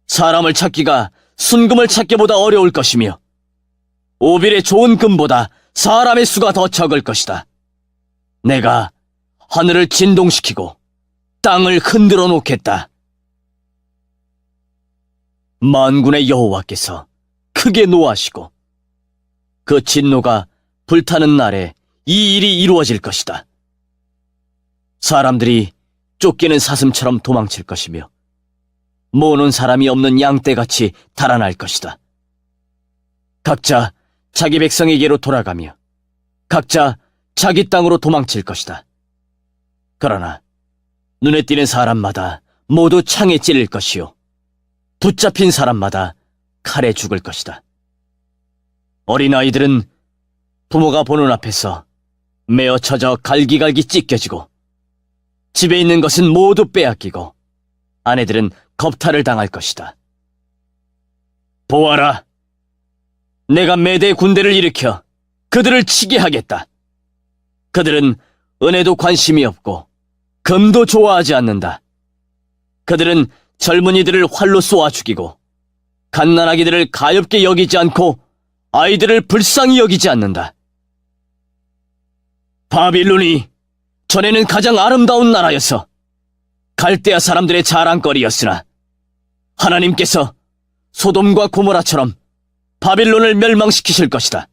사람을 찾기가 순금을 찾기보다 어려울 것이며 오빌의 좋은 금보다 사람의 수가 더 적을 것이다. 내가 하늘을 진동시키고 땅을 흔들어 놓겠다. 만군의 여호와께서 크게 노하시고 그 진노가 불타는 날에 이 일이 이루어질 것이다. 사람들이 쫓기는 사슴처럼 도망칠 것이며 모는 사람이 없는 양떼같이 달아날 것이다. 각자 자기 백성에게로 돌아가며 각자 자기 땅으로 도망칠 것이다. 그러나 눈에 띄는 사람마다 모두 창에 찔릴 것이요 붙잡힌 사람마다 칼에 죽을 것이다. 어린아이들은 부모가 보는 앞에서 메어 쳐져 갈기갈기 찢겨지고 집에 있는 것은 모두 빼앗기고 아내들은 겁탈을 당할 것이다. 보아라! 내가 메대 군대를 일으켜 그들을 치게 하겠다. 그들은 은혜도 관심이 없고 금도 좋아하지 않는다. 그들은 젊은이들을 활로 쏘아 죽이고 갓난아기들을 가엾게 여기지 않고 아이들을 불쌍히 여기지 않는다. 바빌론이 전에는 가장 아름다운 나라여서 갈대아 사람들의 자랑거리였으나 하나님께서 소돔과 고모라처럼 바빌론을 멸망시키실 것이다.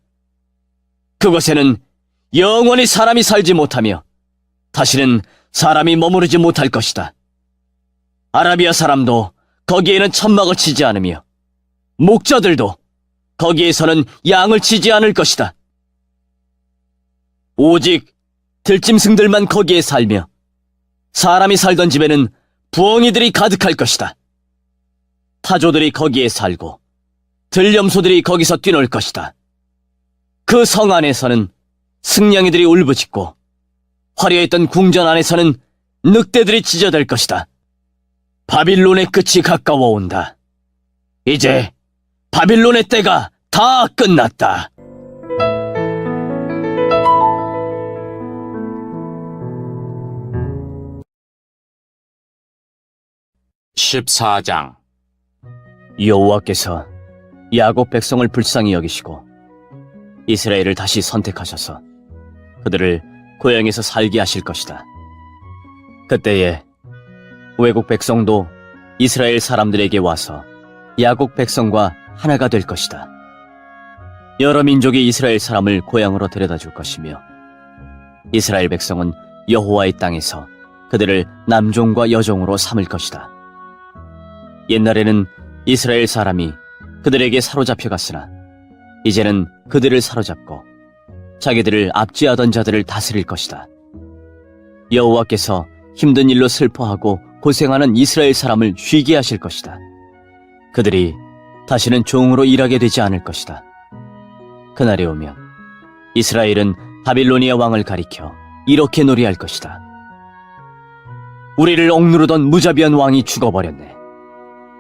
그곳에는 영원히 사람이 살지 못하며 다시는 사람이 머무르지 못할 것이다. 아라비아 사람도 거기에는 천막을 치지 않으며 목자들도 거기에서는 양을 치지 않을 것이다. 오직 들짐승들만 거기에 살며 사람이 살던 집에는 부엉이들이 가득할 것이다. 타조들이 거기에 살고 들염소들이 거기서 뛰놀 것이다. 그 성 안에서는 승냥이들이 울부짖고 화려했던 궁전 안에서는 늑대들이 찢어댈 것이다. 바빌론의 끝이 가까워 온다. 이제 바빌론의 때가 다 끝났다. (14장) 여호와께서 야곱 백성을 불쌍히 여기시고 이스라엘을 다시 선택하셔서 그들을 고향에서 살게 하실 것이다. 그때에 외국 백성도 이스라엘 사람들에게 와서 야곱 백성과 하나가 될 것이다. 여러 민족이 이스라엘 사람을 고향으로 데려다 줄 것이며 이스라엘 백성은 여호와의 땅에서 그들을 남종과 여종으로 삼을 것이다. 옛날에는 이스라엘 사람이 그들에게 사로잡혀 갔으나 이제는 그들을 사로잡고 자기들을 압제하던 자들을 다스릴 것이다. 여호와께서 힘든 일로 슬퍼하고 고생하는 이스라엘 사람을 쉬게 하실 것이다. 그들이 다시는 종으로 일하게 되지 않을 것이다. 그날이 오면 이스라엘은 바빌로니아 왕을 가리켜 이렇게 노래할 것이다. 우리를 억누르던 무자비한 왕이 죽어버렸네.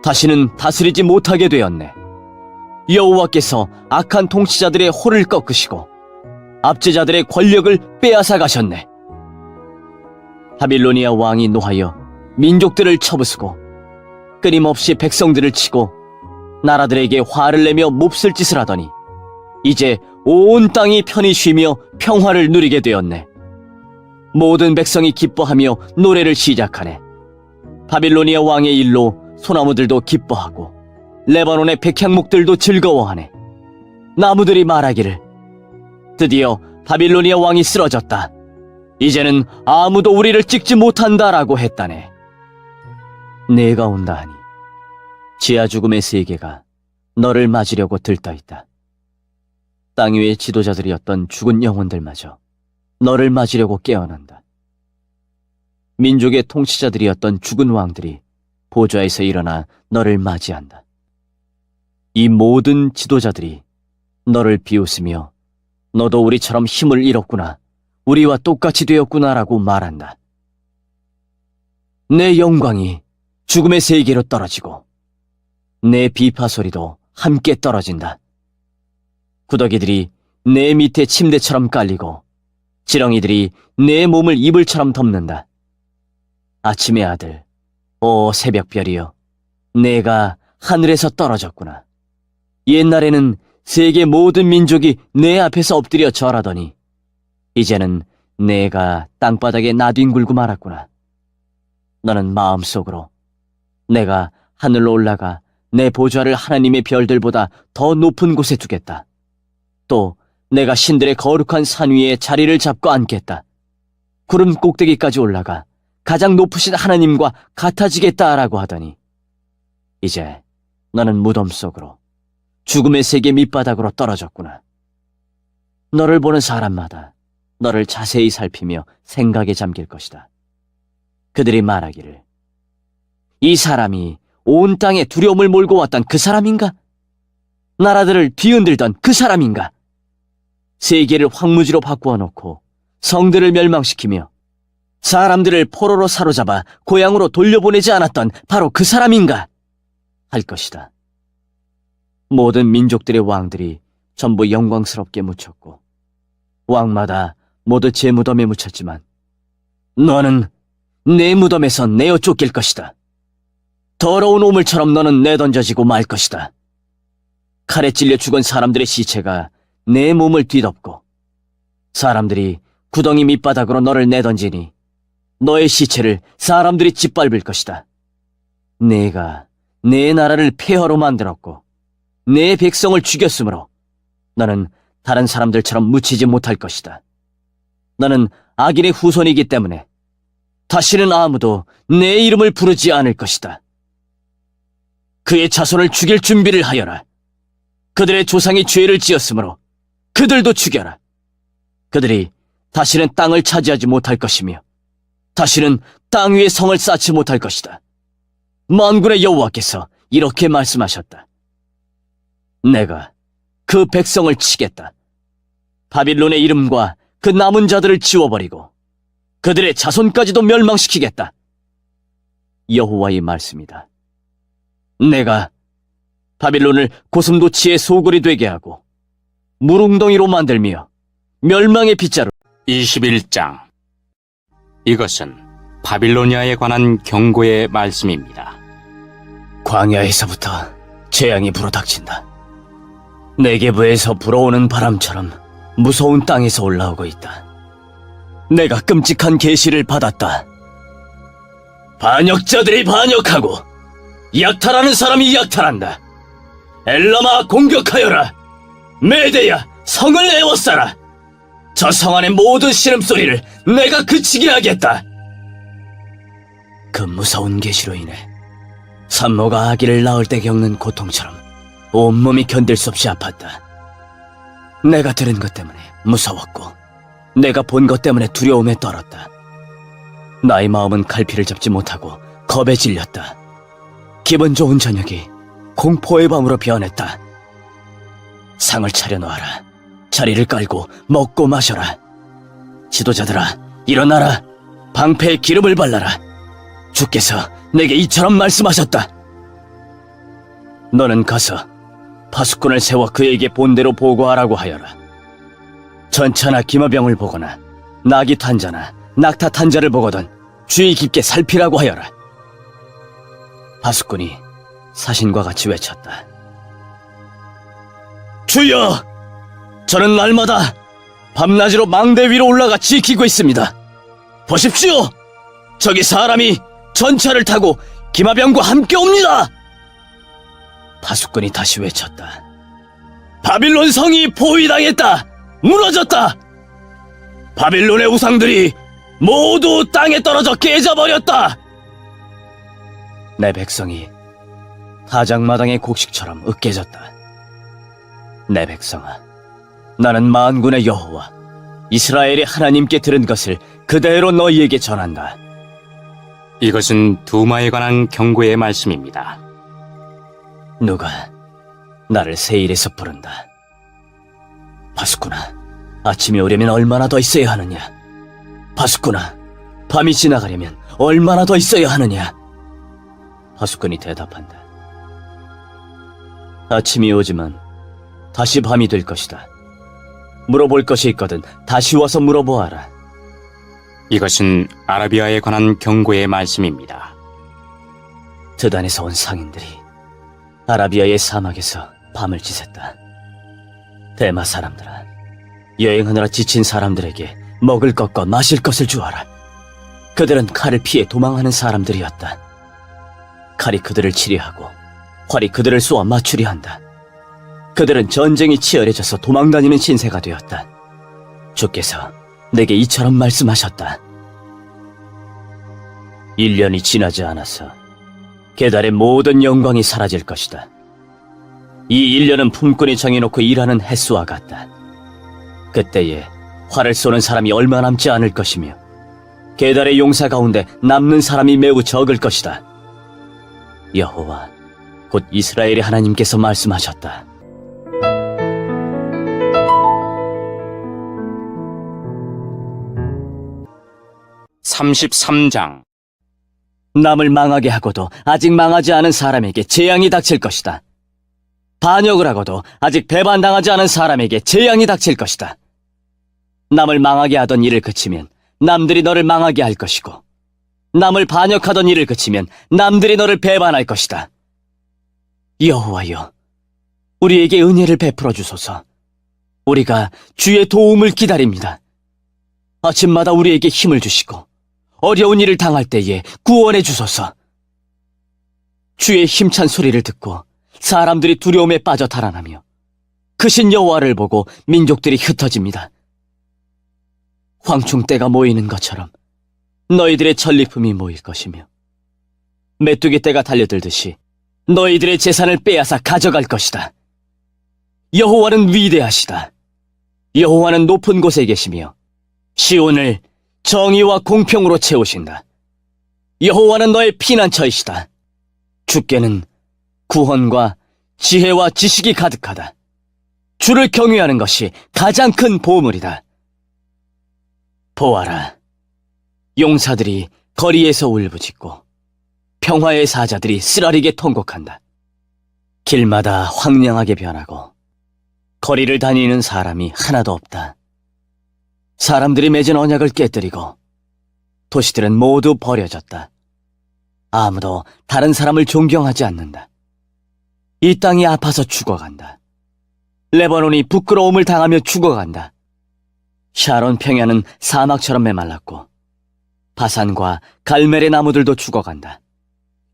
다시는 다스리지 못하게 되었네. 여호와께서 악한 통치자들의 홀을 꺾으시고 압제자들의 권력을 빼앗아 가셨네. 바빌로니아 왕이 노하여 민족들을 쳐부수고 끊임없이 백성들을 치고 나라들에게 화를 내며 몹쓸 짓을 하더니 이제 온 땅이 편히 쉬며 평화를 누리게 되었네. 모든 백성이 기뻐하며 노래를 시작하네. 바빌로니아 왕의 일로 소나무들도 기뻐하고 레바논의 백향목들도 즐거워하네. 나무들이 말하기를 드디어 바빌로니아 왕이 쓰러졌다. 이제는 아무도 우리를 찍지 못한다라고 했다네. 내가 온다 하니 지하 죽음의 세계가 너를 맞으려고 들떠있다. 땅 위의 지도자들이었던 죽은 영혼들마저 너를 맞으려고 깨어난다. 민족의 통치자들이었던 죽은 왕들이 보좌에서 일어나 너를 맞이한다. 이 모든 지도자들이 너를 비웃으며 너도 우리처럼 힘을 잃었구나, 우리와 똑같이 되었구나라고 말한다. 내 영광이 죽음의 세계로 떨어지고 내 비파 소리도 함께 떨어진다. 구더기들이 내 밑에 침대처럼 깔리고 지렁이들이 내 몸을 이불처럼 덮는다. 아침의 아들, 오 새벽별이여, 내가 하늘에서 떨어졌구나. 옛날에는 세계 모든 민족이 내 앞에서 엎드려 절하더니 이제는 내가 땅바닥에 나뒹굴고 말았구나. 너는 마음속으로 내가 하늘로 올라가 내 보좌를 하나님의 별들보다 더 높은 곳에 두겠다. 또 내가 신들의 거룩한 산 위에 자리를 잡고 앉겠다. 구름 꼭대기까지 올라가 가장 높으신 하나님과 같아지겠다라고 하더니 이제 너는 무덤 속으로 죽음의 세계 밑바닥으로 떨어졌구나. 너를 보는 사람마다 너를 자세히 살피며 생각에 잠길 것이다. 그들이 말하기를 이 사람이 온 땅에 두려움을 몰고 왔던 그 사람인가? 나라들을 뒤흔들던 그 사람인가? 세계를 황무지로 바꾸어 놓고 성들을 멸망시키며 사람들을 포로로 사로잡아 고향으로 돌려보내지 않았던 바로 그 사람인가? 할 것이다. 모든 민족들의 왕들이 전부 영광스럽게 묻혔고 왕마다 모두 제 무덤에 묻혔지만 너는 내 무덤에서 내어 쫓길 것이다. 더러운 오물처럼 너는 내던져지고 말 것이다. 칼에 찔려 죽은 사람들의 시체가 내 몸을 뒤덮고 사람들이 구덩이 밑바닥으로 너를 내던지니 너의 시체를 사람들이 짓밟을 것이다. 내가 내 나라를 폐허로 만들었고 내 백성을 죽였으므로 너는 다른 사람들처럼 묻히지 못할 것이다. 너는 악인의 후손이기 때문에 다시는 아무도 내 이름을 부르지 않을 것이다. 그의 자손을 죽일 준비를 하여라. 그들의 조상이 죄를 지었으므로 그들도 죽여라. 그들이 다시는 땅을 차지하지 못할 것이며 다시는 땅 위에 성을 쌓지 못할 것이다. 만군의 여호와께서 이렇게 말씀하셨다. 내가 그 백성을 치겠다. 바빌론의 이름과 그 남은 자들을 지워버리고 그들의 자손까지도 멸망시키겠다. 여호와의 말씀이다. 내가 바빌론을 고슴도치의 소굴이 되게 하고 물웅덩이로 만들며 멸망의 빗자루 21장. 이것은 바빌로니아에 관한 경고의 말씀입니다. 광야에서부터 재앙이 불어닥친다. 네게부에서 불어오는 바람처럼 무서운 땅에서 올라오고 있다. 내가 끔찍한 계시를 받았다. 반역자들이 반역하고 약탈하는 사람이 약탈한다. 엘라마 공격하여라. 메대야, 성을 에워싸라. 저 성 안의 모든 신음소리를 내가 그치게 하겠다. 그 무서운 계시로 인해 산모가 아기를 낳을 때 겪는 고통처럼 온몸이 견딜 수 없이 아팠다. 내가 들은 것 때문에 무서웠고 내가 본 것 때문에 두려움에 떨었다. 나의 마음은 갈피를 잡지 못하고 겁에 질렸다. 기분 좋은 저녁이 공포의 밤으로 변했다. 상을 차려놓아라. 자리를 깔고 먹고 마셔라. 지도자들아, 일어나라. 방패에 기름을 발라라. 주께서 내게 이처럼 말씀하셨다. 너는 가서 파수꾼을 세워 그에게 본대로 보고하라고 하여라. 전차나 기마병을 보거나 나귀 탄자나 낙타 탄자를 보거든 주의 깊게 살피라고 하여라. 파수꾼이 사신과 같이 외쳤다. 주여! 저는 날마다 밤낮으로 망대 위로 올라가 지키고 있습니다. 보십시오! 저기 사람이 전차를 타고 기마병과 함께 옵니다! 파수꾼이 다시 외쳤다. 바빌론 성이 포위당했다! 무너졌다! 바빌론의 우상들이 모두 땅에 떨어져 깨져버렸다! 내 백성이 타작마당의 곡식처럼 으깨졌다. 내 백성아, 나는 만군의 여호와 이스라엘의 하나님께 들은 것을 그대로 너희에게 전한다. 이것은 두마에 관한 경고의 말씀입니다. 누가 나를 세일에서 부른다. 파수꾼아, 아침이 오려면 얼마나 더 있어야 하느냐? 파수꾼아, 밤이 지나가려면 얼마나 더 있어야 하느냐? 파수꾼이 대답한다. 아침이 오지만 다시 밤이 될 것이다. 물어볼 것이 있거든 다시 와서 물어보아라. 이것은 아라비아에 관한 경고의 말씀입니다. 드단에서 온 상인들이 아라비아의 사막에서 밤을 지샜다. 대마 사람들아, 여행하느라 지친 사람들에게 먹을 것과 마실 것을 주어라. 그들은 칼을 피해 도망하는 사람들이었다. 칼이 그들을 치리하고 활이 그들을 쏘아 맞추려 한다. 그들은 전쟁이 치열해져서 도망다니는 신세가 되었다. 주께서 내게 이처럼 말씀하셨다. 1년이 지나지 않아서 게달의 모든 영광이 사라질 것이다. 이 1년은 품꾼이 정해놓고 일하는 햇수와 같다. 그때에 활을 쏘는 사람이 얼마 남지 않을 것이며 게달의 용사 가운데 남는 사람이 매우 적을 것이다. 여호와 곧 이스라엘의 하나님께서 말씀하셨다. (33장) 남을 망하게 하고도 아직 망하지 않은 사람에게 재앙이 닥칠 것이다. 반역을 하고도 아직 배반당하지 않은 사람에게 재앙이 닥칠 것이다. 남을 망하게 하던 일을 그치면 남들이 너를 망하게 할 것이고, 남을 반역하던 일을 그치면 남들이 너를 배반할 것이다. 여호와여, 우리에게 은혜를 베풀어 주소서. 우리가 주의 도움을 기다립니다. 아침마다 우리에게 힘을 주시고 어려운 일을 당할 때에 구원해 주소서. 주의 힘찬 소리를 듣고 사람들이 두려움에 빠져 달아나며 크신 여호와를 보고 민족들이 흩어집니다. 황충 떼가 모이는 것처럼 너희들의 전리품이 모일 것이며 메뚜기 떼가 달려들듯이 너희들의 재산을 빼앗아 가져갈 것이다. 여호와는 위대하시다. 여호와는 높은 곳에 계시며 시온을 정의와 공평으로 채우신다. 여호와는 너의 피난처이시다. 주께는 구원과 지혜와 지식이 가득하다. 주를 경외하는 것이 가장 큰 보물이다. 보아라, 용사들이 거리에서 울부짖고 평화의 사자들이 쓰라리게 통곡한다. 길마다 황량하게 변하고 거리를 다니는 사람이 하나도 없다. 사람들이 맺은 언약을 깨뜨리고 도시들은 모두 버려졌다. 아무도 다른 사람을 존경하지 않는다. 이 땅이 아파서 죽어간다. 레바논이 부끄러움을 당하며 죽어간다. 샤론 평야는 사막처럼 메말랐고 바산과 갈멜의 나무들도 죽어간다.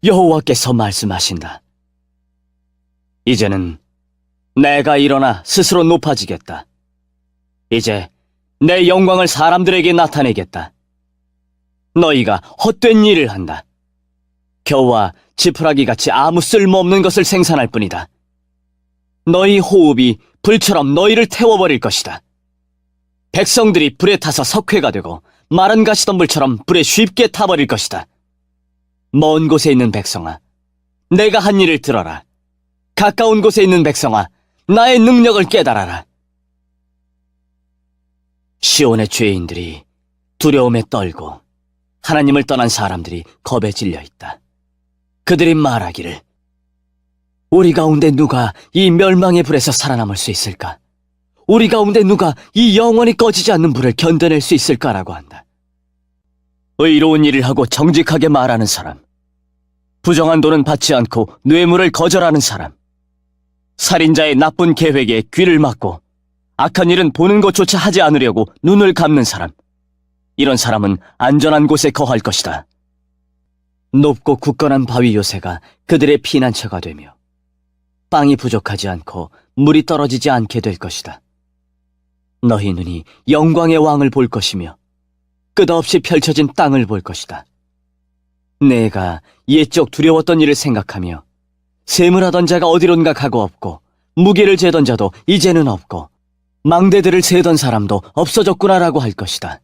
여호와께서 말씀하신다. 이제는 내가 일어나 스스로 높아지겠다. 이제 내 영광을 사람들에게 나타내겠다. 너희가 헛된 일을 한다. 겨우와 지푸라기 같이 아무 쓸모없는 것을 생산할 뿐이다. 너희 호흡이 불처럼 너희를 태워버릴 것이다. 백성들이 불에 타서 석회가 되고 마른 가시덤불처럼 불에 쉽게 타버릴 것이다. 먼 곳에 있는 백성아, 내가 한 일을 들어라. 가까운 곳에 있는 백성아, 나의 능력을 깨달아라. 시온의 죄인들이 두려움에 떨고 하나님을 떠난 사람들이 겁에 질려 있다. 그들이 말하기를, 우리 가운데 누가 이 멸망의 불에서 살아남을 수 있을까? 우리 가운데 누가 이 영원히 꺼지지 않는 불을 견뎌낼 수 있을까라고 한다. 의로운 일을 하고 정직하게 말하는 사람, 부정한 돈은 받지 않고 뇌물을 거절하는 사람, 살인자의 나쁜 계획에 귀를 막고 악한 일은 보는 것조차 하지 않으려고 눈을 감는 사람, 이런 사람은 안전한 곳에 거할 것이다. 높고 굳건한 바위 요새가 그들의 피난처가 되며 빵이 부족하지 않고 물이 떨어지지 않게 될 것이다. 너희 눈이 영광의 왕을 볼 것이며 끝없이 펼쳐진 땅을 볼 것이다. 내가 옛적 두려웠던 일을 생각하며 세물하던 자가 어디론가 가고 없고 무게를 재던 자도 이제는 없고 망대들을 세던 사람도 없어졌구나라고 할 것이다.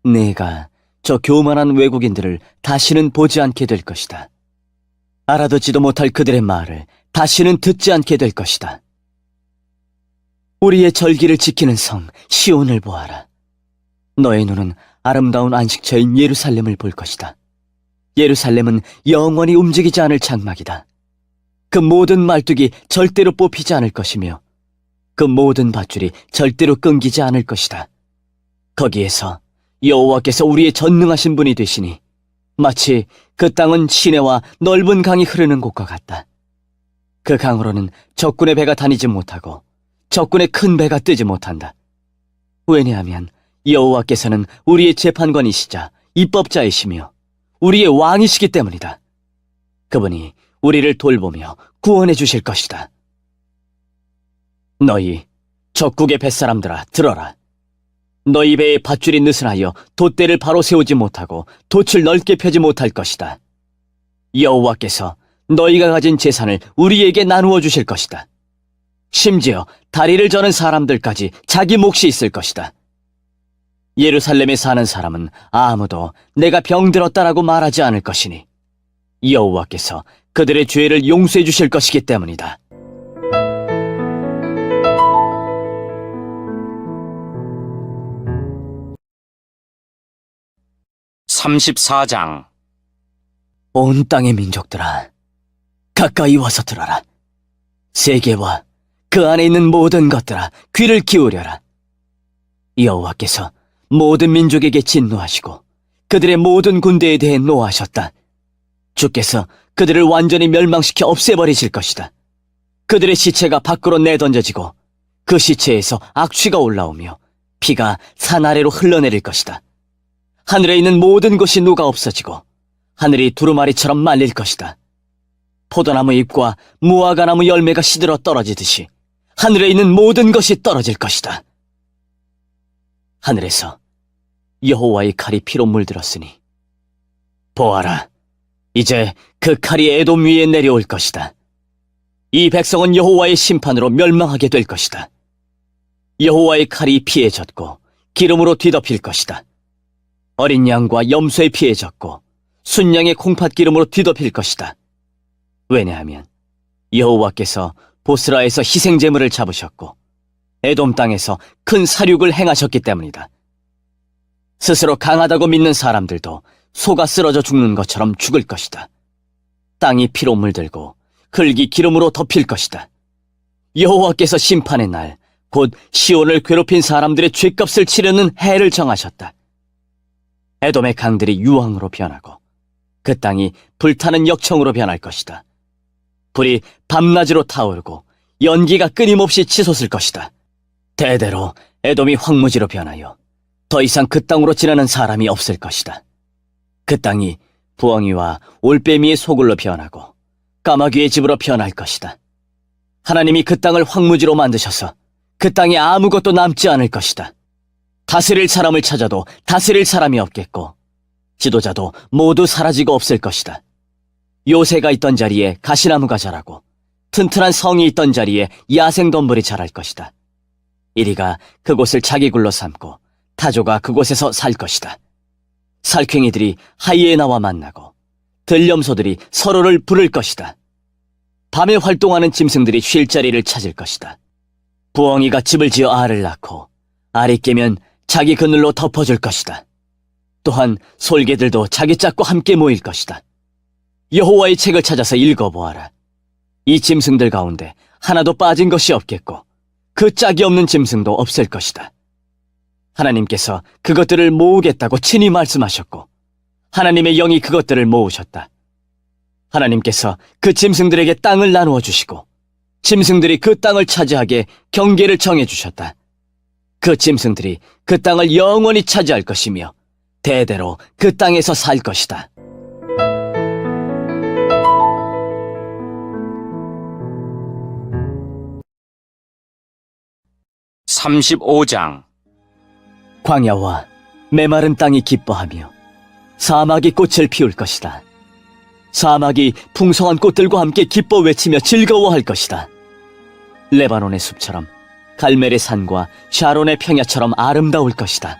내가 저 교만한 외국인들을 다시는 보지 않게 될 것이다. 알아듣지도 못할 그들의 말을 다시는 듣지 않게 될 것이다. 우리의 절기를 지키는 성 시온을 보아라. 너의 눈은 아름다운 안식처인 예루살렘을 볼 것이다. 예루살렘은 영원히 움직이지 않을 장막이다. 그 모든 말뚝이 절대로 뽑히지 않을 것이며 그 모든 밧줄이 절대로 끊기지 않을 것이다. 거기에서 여호와께서 우리의 전능하신 분이 되시니 마치 그 땅은 시내와 넓은 강이 흐르는 곳과 같다. 그 강으로는 적군의 배가 다니지 못하고 적군의 큰 배가 뜨지 못한다. 왜냐하면 여호와께서는 우리의 재판관이시자 입법자이시며 우리의 왕이시기 때문이다. 그분이 우리를 돌보며 구원해 주실 것이다. 너희 적국의 뱃사람들아 들어라. 너희 배의 밧줄이 느슨하여 돛대를 바로 세우지 못하고 돛을 넓게 펴지 못할 것이다. 여호와께서 너희가 가진 재산을 우리에게 나누어 주실 것이다. 심지어 다리를 저는 사람들까지 자기 몫이 있을 것이다. 예루살렘에 사는 사람은 아무도 내가 병들었다라고 말하지 않을 것이니 여호와께서 그들의 죄를 용서해 주실 것이기 때문이다. (34장) 온 땅의 민족들아, 가까이 와서 들어라. 세계와 그 안에 있는 모든 것들아, 귀를 기울여라. 여호와께서 모든 민족에게 진노하시고 그들의 모든 군대에 대해 노하셨다. 주께서 그들을 완전히 멸망시켜 없애버리실 것이다. 그들의 시체가 밖으로 내던져지고 그 시체에서 악취가 올라오며 피가 산 아래로 흘러내릴 것이다. 하늘에 있는 모든 것이 녹아 없어지고 하늘이 두루마리처럼 말릴 것이다. 포도나무 잎과 무화과나무 열매가 시들어 떨어지듯이 하늘에 있는 모든 것이 떨어질 것이다. 하늘에서 여호와의 칼이 피로 물들었으니 보아라, 이제 그 칼이 에돔 위에 내려올 것이다. 이 백성은 여호와의 심판으로 멸망하게 될 것이다. 여호와의 칼이 피에 젖고 기름으로 뒤덮일 것이다. 어린 양과 염소의 피에 젖고 순양의 콩팥 기름으로 뒤덮일 것이다. 왜냐하면 여호와께서 보스라에서 희생제물을 잡으셨고 에돔 땅에서 큰 사륙을 행하셨기 때문이다. 스스로 강하다고 믿는 사람들도 소가 쓰러져 죽는 것처럼 죽을 것이다. 땅이 피로 물들고 흙이 기름으로 덮일 것이다. 여호와께서 심판의 날, 곧 시온을 괴롭힌 사람들의 죗값을 치르는 해를 정하셨다. 에돔의 강들이 유황으로 변하고 그 땅이 불타는 역청으로 변할 것이다. 불이 밤낮으로 타오르고 연기가 끊임없이 치솟을 것이다. 대대로 에돔이 황무지로 변하여 더 이상 그 땅으로 지나는 사람이 없을 것이다. 그 땅이 부엉이와 올빼미의 소굴로 변하고 까마귀의 집으로 변할 것이다. 하나님이 그 땅을 황무지로 만드셔서 그 땅에 아무것도 남지 않을 것이다. 다스릴 사람을 찾아도 다스릴 사람이 없겠고 지도자도 모두 사라지고 없을 것이다. 요새가 있던 자리에 가시나무가 자라고 튼튼한 성이 있던 자리에 야생동물이 자랄 것이다. 이리가 그곳을 자기 굴로 삼고 타조가 그곳에서 살 것이다. 살쾡이들이 하이에나와 만나고 들염소들이 서로를 부를 것이다. 밤에 활동하는 짐승들이 쉴 자리를 찾을 것이다. 부엉이가 집을 지어 알을 낳고 알이 깨면 자기 그늘로 덮어줄 것이다. 또한 솔개들도 자기 짝과 함께 모일 것이다. 여호와의 책을 찾아서 읽어보아라. 이 짐승들 가운데 하나도 빠진 것이 없겠고 그 짝이 없는 짐승도 없을 것이다. 하나님께서 그것들을 모으겠다고 친히 말씀하셨고 하나님의 영이 그것들을 모으셨다. 하나님께서 그 짐승들에게 땅을 나누어 주시고 짐승들이 그 땅을 차지하게 경계를 정해 주셨다. 그 짐승들이 그 땅을 영원히 차지할 것이며 대대로 그 땅에서 살 것이다. (35장) 광야와 메마른 땅이 기뻐하며 사막이 꽃을 피울 것이다. 사막이 풍성한 꽃들과 함께 기뻐 외치며 즐거워할 것이다. 레바논의 숲처럼 갈멜의 산과 샤론의 평야처럼 아름다울 것이다.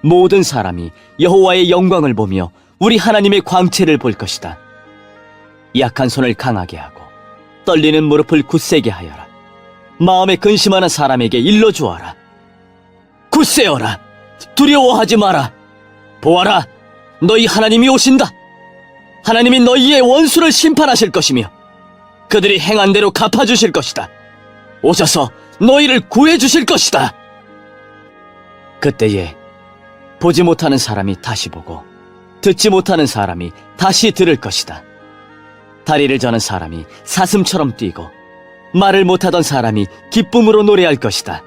모든 사람이 여호와의 영광을 보며 우리 하나님의 광채를 볼 것이다. 약한 손을 강하게 하고 떨리는 무릎을 굳세게 하여라. 마음에 근심하는 사람에게 일러주어라. 굳세어라. 두려워하지 마라. 보아라. 너희 하나님이 오신다. 하나님이 너희의 원수를 심판하실 것이며 그들이 행한 대로 갚아주실 것이다. 오셔서 너희를 구해주실 것이다. 그때에 보지 못하는 사람이 다시 보고 듣지 못하는 사람이 다시 들을 것이다. 다리를 저는 사람이 사슴처럼 뛰고 말을 못하던 사람이 기쁨으로 노래할 것이다.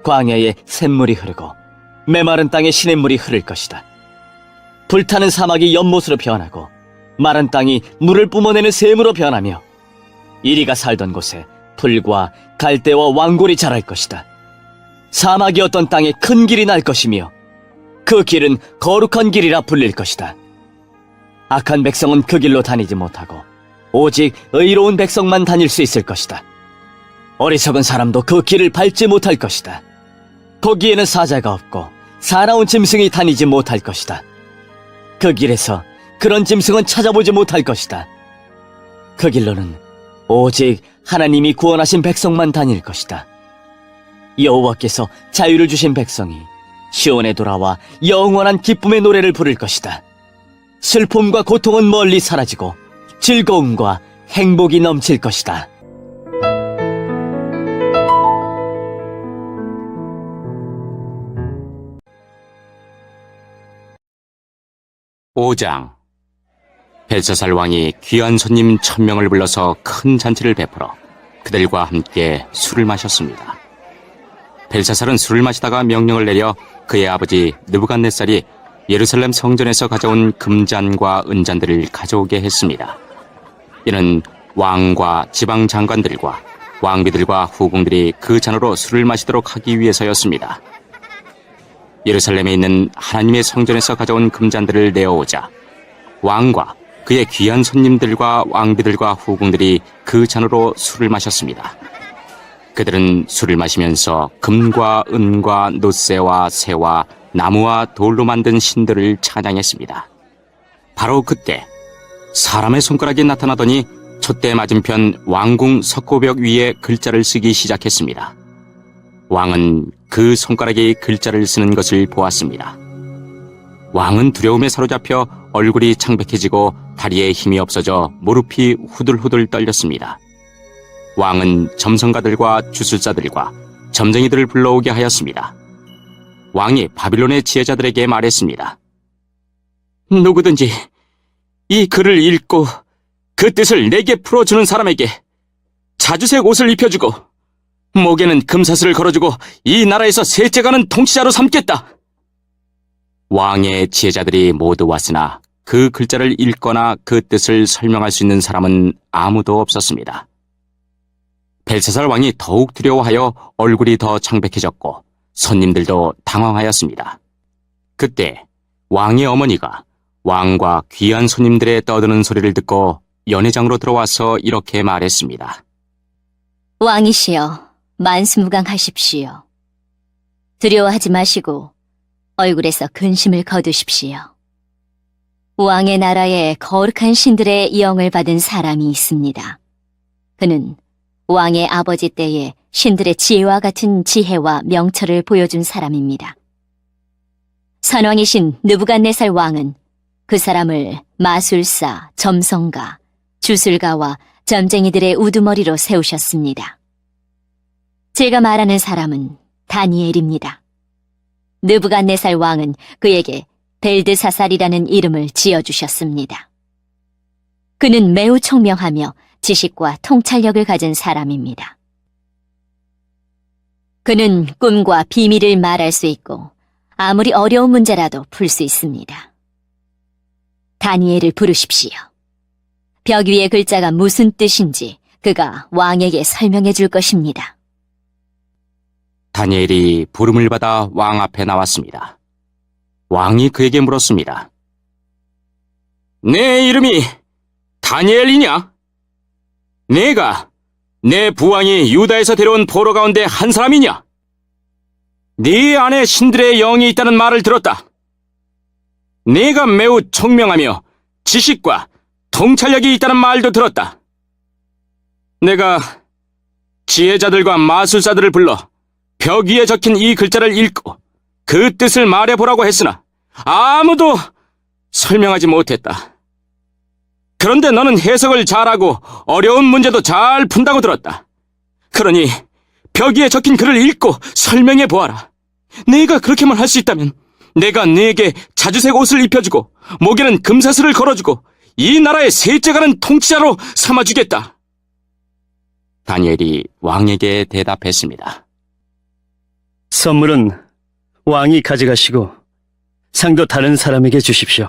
광야에 샘물이 흐르고 메마른 땅에 시냇물이 흐를 것이다. 불타는 사막이 연못으로 변하고 마른 땅이 물을 뿜어내는 샘으로 변하며 이리가 살던 곳에 풀과 갈대와 왕골이 자랄 것이다. 사막이었던 땅에 큰 길이 날 것이며 그 길은 거룩한 길이라 불릴 것이다. 악한 백성은 그 길로 다니지 못하고 오직 의로운 백성만 다닐 수 있을 것이다. 어리석은 사람도 그 길을 밟지 못할 것이다. 거기에는 사자가 없고 사나운 짐승이 다니지 못할 것이다. 그 길에서 그런 짐승은 찾아보지 못할 것이다. 그 길로는 오직 하나님이 구원하신 백성만 다닐 것이다. 여호와께서 자유를 주신 백성이 시온에 돌아와 영원한 기쁨의 노래를 부를 것이다. 슬픔과 고통은 멀리 사라지고 즐거움과 행복이 넘칠 것이다. (5장) 벨사살 왕이 귀한 손님 1000명을 불러서 큰 잔치를 베풀어 그들과 함께 술을 마셨습니다. 벨사살은 술을 마시다가 명령을 내려 그의 아버지 느부갓네살이 예루살렘 성전에서 가져온 금잔과 은잔들을 가져오게 했습니다. 이는 왕과 지방 장관들과 왕비들과 후궁들이 그 잔으로 술을 마시도록 하기 위해서였습니다. 예루살렘에 있는 하나님의 성전에서 가져온 금잔들을 내어오자 왕과 그의 귀한 손님들과 왕비들과 후궁들이 그 잔으로 술을 마셨습니다. 그들은 술을 마시면서 금과 은과 놋새와 새와 나무와 돌로 만든 신들을 찬양했습니다. 바로 그때 사람의 손가락이 나타나더니 촛대 맞은편 왕궁 석고벽 위에 글자를 쓰기 시작했습니다. 왕은 그 손가락이 글자를 쓰는 것을 보았습니다. 왕은 두려움에 사로잡혀 얼굴이 창백해지고 다리에 힘이 없어져 무릎이 후들후들 떨렸습니다. 왕은 점성가들과 주술사들과 점쟁이들을 불러오게 하였습니다. 왕이 바빌론의 지혜자들에게 말했습니다. 누구든지 이 글을 읽고 그 뜻을 내게 풀어주는 사람에게 자주색 옷을 입혀주고 목에는 금사슬을 걸어주고 이 나라에서 셋째가는 통치자로 삼겠다. 왕의 지혜자들이 모두 왔으나 그 글자를 읽거나 그 뜻을 설명할 수 있는 사람은 아무도 없었습니다. 벨사살 왕이 더욱 두려워하여 얼굴이 더 창백해졌고 손님들도 당황하였습니다. 그때 왕의 어머니가 왕과 귀한 손님들의 떠드는 소리를 듣고 연회장으로 들어와서 이렇게 말했습니다. 왕이시여, 만수무강하십시오. 두려워하지 마시고 얼굴에서 근심을 거두십시오. 왕의 나라에 거룩한 신들의 영을 받은 사람이 있습니다. 그는 왕의 아버지 때에 신들의 지혜와 같은 지혜와 명철을 보여준 사람입니다. 선왕이신 느부갓네살 왕은 그 사람을 마술사, 점성가, 주술가와 점쟁이들의 우두머리로 세우셨습니다. 제가 말하는 사람은 다니엘입니다. 느부갓네살 왕은 그에게 벨드사살이라는 이름을 지어주셨습니다. 그는 매우 총명하며 지식과 통찰력을 가진 사람입니다. 그는 꿈과 비밀을 말할 수 있고 아무리 어려운 문제라도 풀 수 있습니다. 다니엘을 부르십시오. 벽 위의 글자가 무슨 뜻인지 그가 왕에게 설명해 줄 것입니다. 다니엘이 부름을 받아 왕 앞에 나왔습니다. 왕이 그에게 물었습니다. 내 이름이 다니엘이냐? 내가 내 부왕이 유다에서 데려온 포로 가운데 한 사람이냐? 네 안에 신들의 영이 있다는 말을 들었다. 네가 매우 총명하며 지식과 통찰력이 있다는 말도 들었다. 내가 지혜자들과 마술사들을 불러 벽 위에 적힌 이 글자를 읽고 그 뜻을 말해보라고 했으나 아무도 설명하지 못했다. 그런데 너는 해석을 잘하고 어려운 문제도 잘 푼다고 들었다. 그러니 벽 위에 적힌 글을 읽고 설명해 보아라. 네가 그렇게만 할 수 있다면 내가 네게 자주색 옷을 입혀주고 목에는 금사슬을 걸어주고 이 나라의 셋째가는 통치자로 삼아주겠다. 다니엘이 왕에게 대답했습니다. 선물은 왕이 가져가시고 상도 다른 사람에게 주십시오.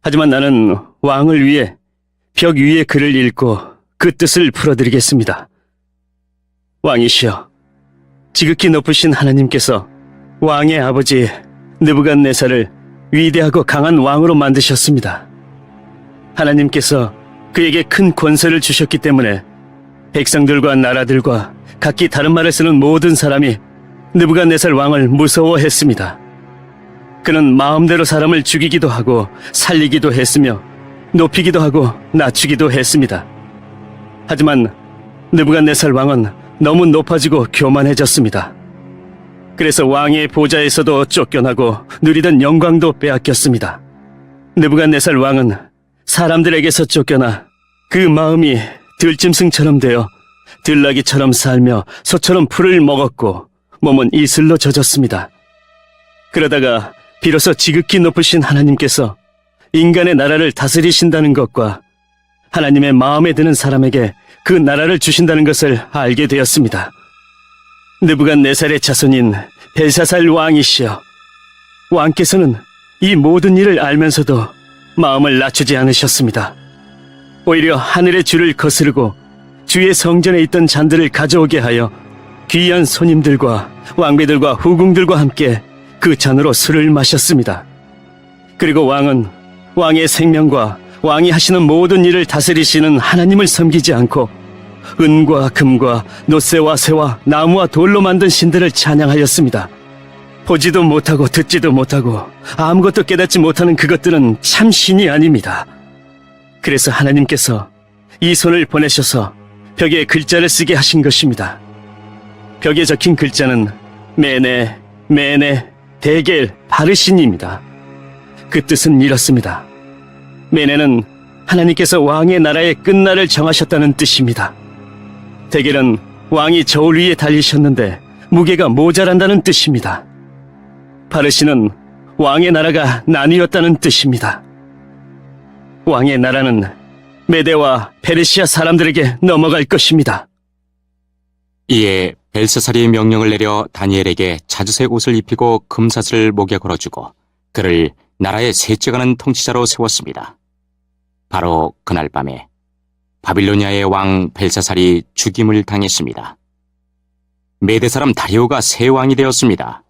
하지만 나는 왕을 위해 벽 위에 글을 읽고 그 뜻을 풀어드리겠습니다. 왕이시여, 지극히 높으신 하나님께서 왕의 아버지 느부갓네살을 위대하고 강한 왕으로 만드셨습니다. 하나님께서 그에게 큰 권세를 주셨기 때문에 백성들과 나라들과 각기 다른 말을 쓰는 모든 사람이 느부갓네살 왕을 무서워했습니다. 그는 마음대로 사람을 죽이기도 하고 살리기도 했으며 높이기도 하고 낮추기도 했습니다. 하지만 느부갓네살 왕은 너무 높아지고 교만해졌습니다. 그래서 왕의 보좌에서도 쫓겨나고 누리던 영광도 빼앗겼습니다. 느부갓네살 왕은 사람들에게서 쫓겨나 그 마음이 들짐승처럼 되어 들나귀처럼 살며 소처럼 풀을 먹었고 몸은 이슬로 젖었습니다. 그러다가 비로소 지극히 높으신 하나님께서 인간의 나라를 다스리신다는 것과 하나님의 마음에 드는 사람에게 그 나라를 주신다는 것을 알게 되었습니다. 느부갓네살의 자손인 벨사살 왕이시여, 왕께서는 이 모든 일을 알면서도 마음을 낮추지 않으셨습니다. 오히려 하늘의 주를 거스르고 주의 성전에 있던 잔들을 가져오게 하여 귀한 손님들과 왕비들과 후궁들과 함께 그 잔으로 술을 마셨습니다. 그리고 왕은 왕의 생명과 왕이 하시는 모든 일을 다스리시는 하나님을 섬기지 않고 은과 금과 놋새와 새와 나무와 돌로 만든 신들을 찬양하였습니다. 보지도 못하고 듣지도 못하고 아무것도 깨닫지 못하는 그것들은 참 신이 아닙니다. 그래서 하나님께서 이 손을 보내셔서 벽에 글자를 쓰게 하신 것입니다. 벽에 적힌 글자는 메네, 메네, 데겔, 바르신입니다. 그 뜻은 이렇습니다. 메네는 하나님께서 왕의 나라의 끝날을 정하셨다는 뜻입니다. 데겔은 왕이 저울 위에 달리셨는데 무게가 모자란다는 뜻입니다. 바르신은 왕의 나라가 나뉘었다는 뜻입니다. 왕의 나라는 메대와 페르시아 사람들에게 넘어갈 것입니다. 이에 벨사살이 명령을 내려 다니엘에게 자주색 옷을 입히고 금사슬을 목에 걸어주고 그를 나라의 셋째가는 통치자로 세웠습니다. 바로 그날 밤에 바빌로니아의 왕 벨사살이 죽임을 당했습니다. 메대 사람 다리오가 새 왕이 되었습니다.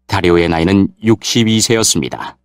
다리오의 나이는 62세였습니다.